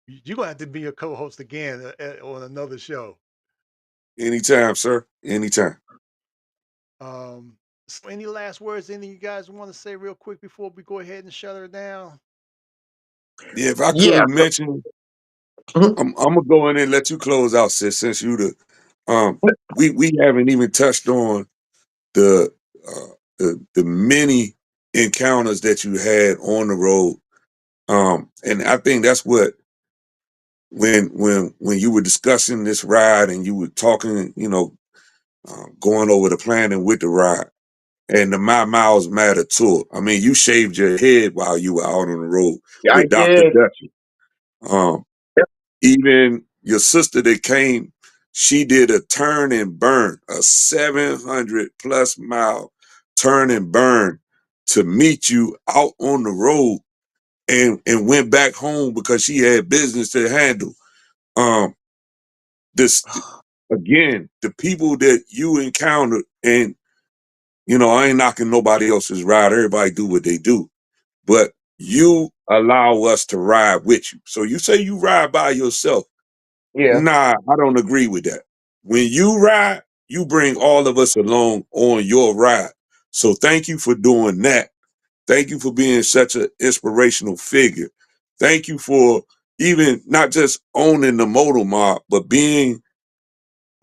you're gonna have to be a co-host again on another show. Anytime, sir. Anytime. So any last words any of you guys want to say real quick before we go ahead and shut her down? Yeah, if I Yeah. could mention, Mhm. I'm gonna go in and let you close out, sis, since you we haven't even touched on the the many encounters that you had on the road. And I think that's what when you were discussing this ride and you were talking, going over the planning with the ride and the My Miles Matter tour. I mean, you shaved your head while you were out on the road Yeah, I with Dr. did. Dutcher. Um, Yep. Even your sister that came, she did a turn and burn, a 700 plus mile turn and burn to meet you out on the road and went back home because she had business to handle. Um, this again, the people that you encountered, and I ain't knocking nobody else's ride. Everybody do what they do, but you allow us to ride with you. So you say you ride by yourself. Yeah. Nah, I don't agree with that. When you ride, you bring all of us along on your ride. So thank you for doing that. Thank you for being such an inspirational figure. Thank you for even not just owning the motor mob, but being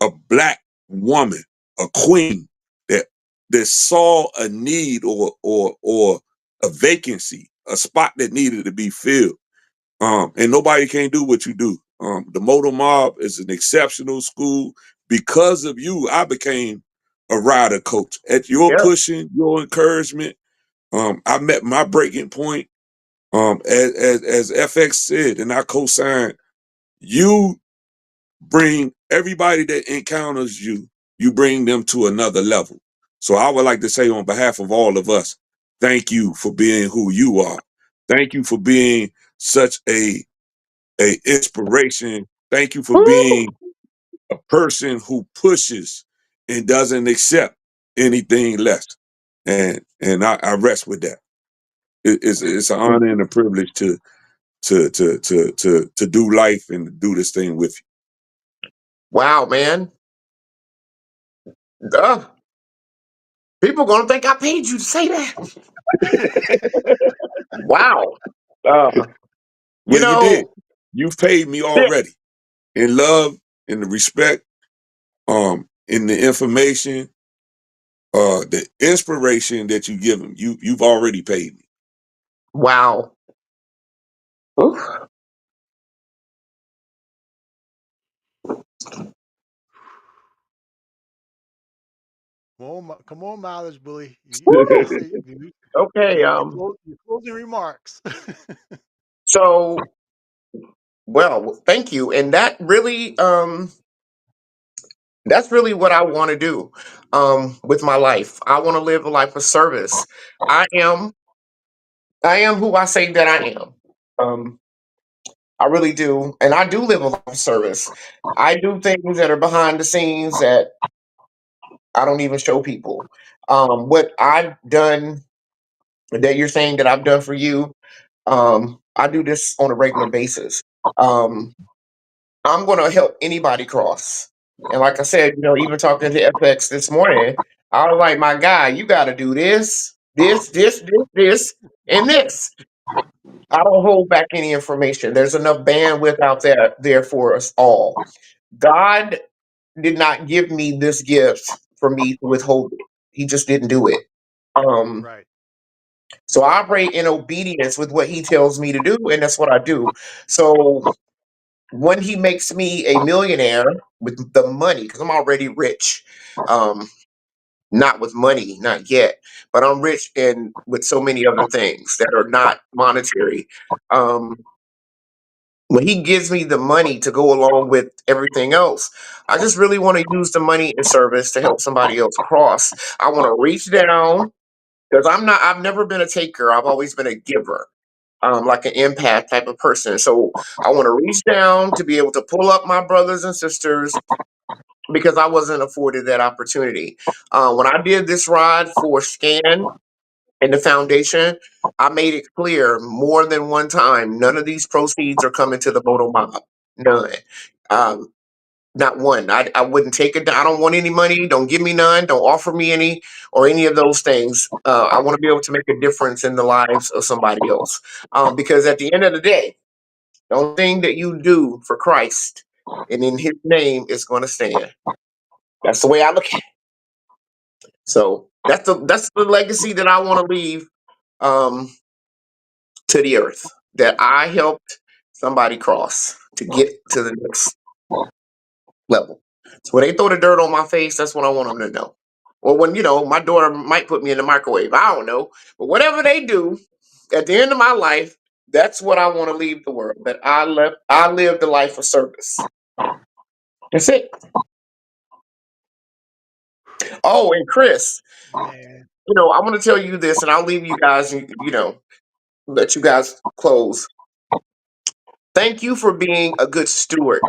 a black woman, a queen that saw a need or a vacancy, a spot that needed to be filled. And nobody can do what you do. The Motor Mob is an exceptional school. Because of you, I became a rider coach. At your Yep. pushing, your encouragement, I met my breaking point. As FX said, and I co-signed, you bring everybody that encounters you, you bring them to another level. So I would like to say on behalf of all of us, thank you for being who you are. Thank you for being such a inspiration. Thank you for Woo! being a person who pushes and doesn't accept anything less. And I rest with that. It's an honor and a privilege to do life and do this thing with Wow, man. Uh, People gonna think I paid you to say that. Wow. you. Uh, you Well, you did. know, You've paid me yeah, already in love, in the respect, in the information, the inspiration that you give them. You've already paid me. wow. Oof. Come on, mileage bully. Woo. Okay. Your closing remarks. So, well, thank you. And that's really what I want to do with my life. I want to live a life of service. I am I am who I say that I am. Um, I really do, and I do live a life of service. I do things that are behind the scenes that I don't even show people. What I've done that you're saying that I've done for you, I do this on a regular basis. Um, I'm going to help anybody cross. And like I said, even talking to FX this morning, I was like, my guy, you got to do this, and this. I don't hold back any information. There's enough bandwidth out there for us all. God did not give me this gift for me to withhold it. He just didn't do it. Um, Right. so I operate in obedience with what he tells me to do, and that's what I do. So when he makes me a millionaire with the money, because I'm already rich, um, not with money, not yet, but I'm rich in with so many other things that are not monetary. Um, when he gives me the money to go along with everything else, I just really want to use the money in service to help somebody else cross. I want to reach down because I've never been a taker. I've always been a giver, like an empath type of person. So I want to reach down to be able to pull up my brothers and sisters because I wasn't afforded that opportunity. When I did this ride for Scan and the foundation, I made it clear more than one time none of these proceeds are coming to the Moto Mob. None. Um, not one. I wouldn't take it. I don't want any money. Don't give me none. Don't offer me any or any of those things. I want to be able to make a difference in the lives of somebody else. Because at the end of the day, the only thing that you do for Christ and in His name is going to stand. That's the way I look at it. So that's the legacy that I want to leave um, to the earth. That I helped somebody cross to get to the next level. So when they throw the dirt on my face, that's what I want them to know. Or when, my daughter might put me in the microwave. I don't know. But whatever they do at the end of my life, that's what I want to leave the world. That I lived the life of service. That's it. Oh, and Chris, Man, I want to tell you this, and I'll leave you guys, let you guys close. Thank you for being a good steward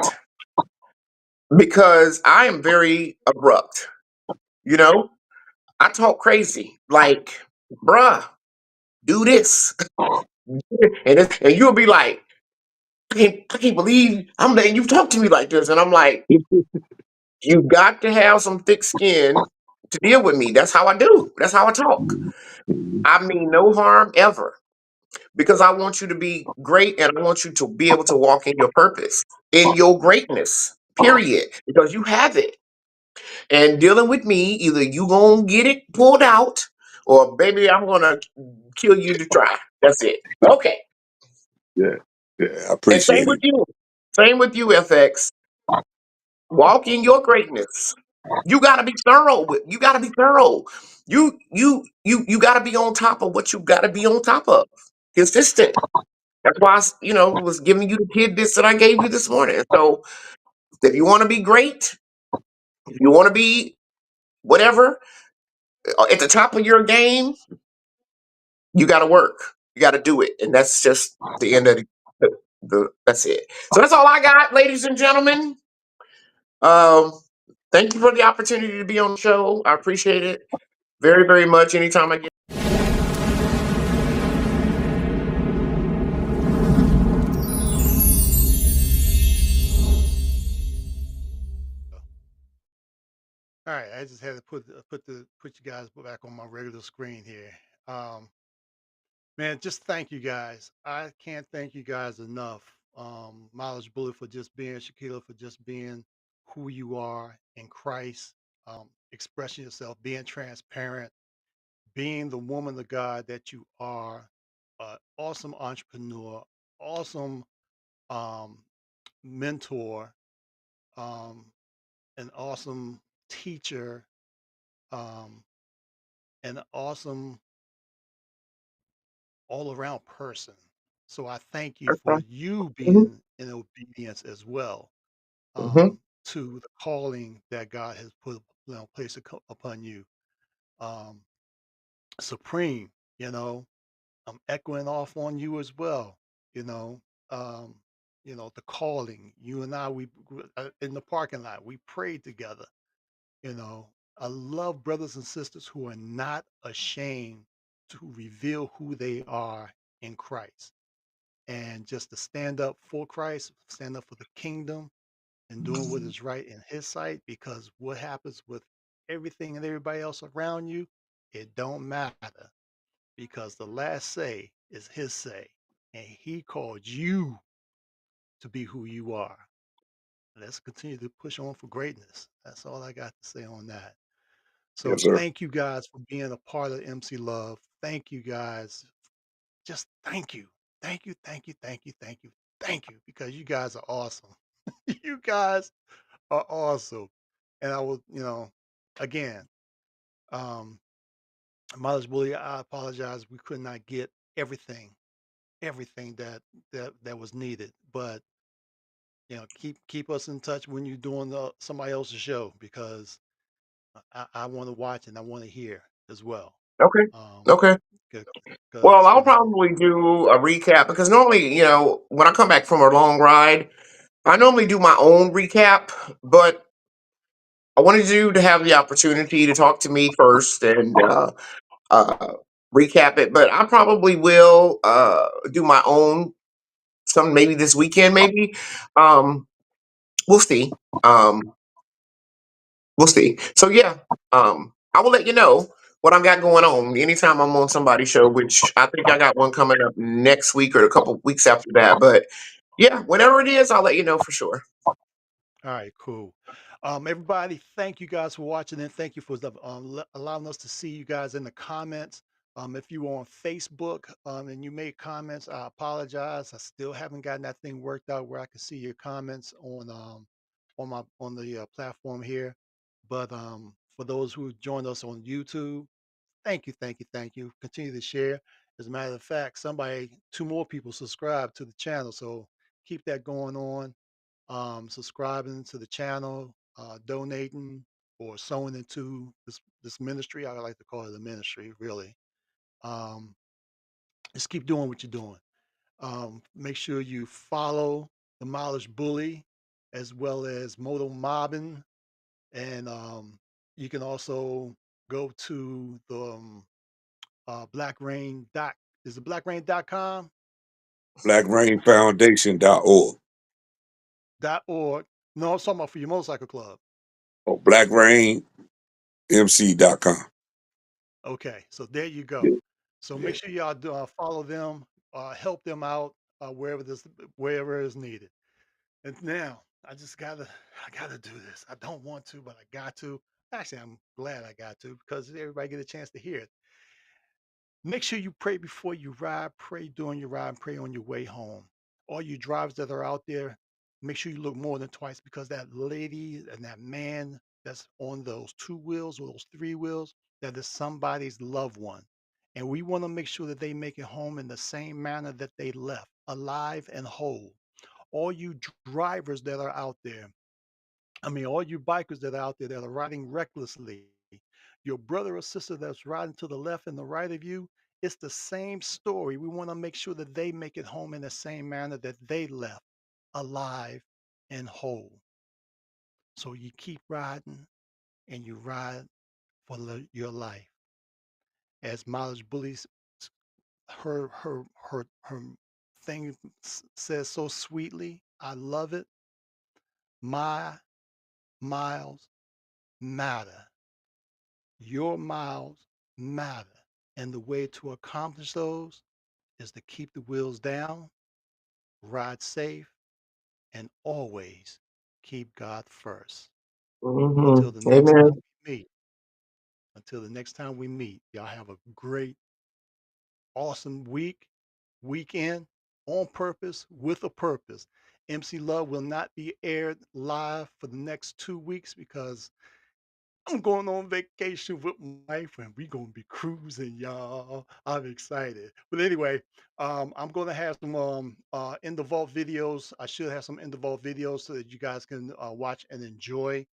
because I am very abrupt. You know, I talk crazy, like, bruh, do this. And you'll be like, I can't believe I'm letting you talk to me like this. And I'm like, you got to have some thick skin to deal with me. That's how I do. That's how I talk. I mean no harm ever because I want you to be great and I want you to be able to walk in your purpose, in your greatness, period, because you have it. And dealing with me, either you gonna get it pulled out or baby, I'm gonna kill you to try. That's it. Okay. Yeah, I And appreciate it. Same with you, FX. Walk in your greatness. You gotta be thorough. You gotta be thorough. You gotta be on top of what you gotta be on top of. Consistent. That's why was giving you the tidbits that I gave you this morning. So if you want to be great, if you want to be whatever at the top of your game, you got to work. You got to do it, and that's just the end of the. That's it. So that's all I got, ladies and gentlemen. Thank you for the opportunity to be on the show. I appreciate it very, very much. Anytime I get. all right. I just had to put you guys back on my regular screen here. Man, just thank you guys. I can't thank you guys enough. Mileage Bullet for just being Shaquila for just being who you are in Christ, expressing yourself, being transparent, being the woman of God that you are, awesome entrepreneur, awesome um, mentor, um, an awesome teacher, um, an awesome all around person. So I thank you for you Mhm, being in obedience as well, mhm. to the calling that God has placed upon you. Um, Supreme, I'm echoing off on you as well. You know, um, the calling. You and I, in the parking lot, we prayed together. You know, I love brothers and sisters who are not ashamed to reveal who they are in Christ and just to stand up for Christ, stand up for the kingdom and doing what is right in his sight, because what happens with everything and everybody else around you, it don't matter, because the last say is his say, and he called you to be who you are. Let's continue to push on for greatness. That's all I got to say on that. So Yes, sir. thank you guys for being a part of MC Love. Thank you guys. Just thank you. Thank you, thank you, thank you, thank you, thank you, because you guys are awesome. You guys are awesome. And I will, again, um, Mileage Bully, I apologize. We could not get everything that was needed. But keep us in touch when you're doing somebody else's show, because I want to watch and I want to hear as well. Okay. Um, Okay. Well, because I'll probably do a recap because normally, when I come back from a long ride, I normally do my own recap, but I wanted you to have the opportunity to talk to me first and uh, recap it. But I probably will do my own some maybe this weekend, maybe. Um, we'll see. We'll see. So yeah, I will let you know what I got going on anytime I'm on somebody's show, which I think I got one coming up next week or a couple weeks after that. But yeah, whenever it is, I'll let you know for sure. All right, cool. Everybody, thank you guys for watching, and thank you for allowing us to see you guys in the comments. If you are on Facebook and you made comments, I apologize. I still haven't gotten that thing worked out where I can see your comments on the platform here. But for those who joined us on YouTube, thank you, thank you, thank you. Continue to share. As a matter of fact, two more people subscribe to the channel, so keep that going on. Subscribing to the channel, donating or sowing into this ministry. I like to call it a ministry, really. Um, just keep doing what you're doing. Make sure you follow the Mileage Bully as well as Moto Mobbing, and you can also go to the Black Rain dot. Is it blackrain.com? BlackRainFoundation.org .org. No, I'm talking about for your motorcycle club. or BlackRainMC.com. Okay, so there you go. So make sure y'all follow them, help them out wherever is needed. And now I gotta do this. I don't want to, but I got to. Actually, I'm glad I got to because everybody get a chance to hear it. Make sure you pray before you ride, pray during your ride, and pray on your way home. All you drivers that are out there, make sure you look more than twice because that lady and that man that's on those 2 wheels or those 3 wheels, that is somebody's loved one. And we want to make sure that they make it home in the same manner that they left, alive and whole. All you drivers that are out there, all you bikers that are out there that are riding recklessly, your brother or sister that's riding to the left and the right of you, it's the same story. We want to make sure that they make it home in the same manner that they left, alive and whole. So you keep riding and you ride for your life. As Mileage Bullies, her thing says so sweetly, I love it. My miles matter. Your miles matter. And the way to accomplish those is to keep the wheels down, ride safe, and always keep God first. Until the next time Amen. we meet, y'all have a great, awesome weekend, on purpose, with a purpose. MC Love will not be aired live for the next 2 weeks because I'm going on vacation with my wife and we're gonna be cruising, y'all. I'm excited. But anyway, I'm gonna have some in the vault videos. I should have some in the vault videos so that you guys can watch and enjoy.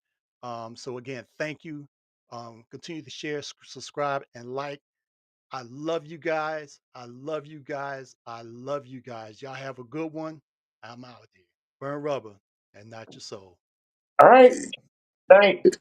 So again, thank you. Continue to share, subscribe, and like. I love you guys. I love you guys. I love you guys. Y'all have a good one. I'm out here. Burn rubber and not your soul. All right. Thanks.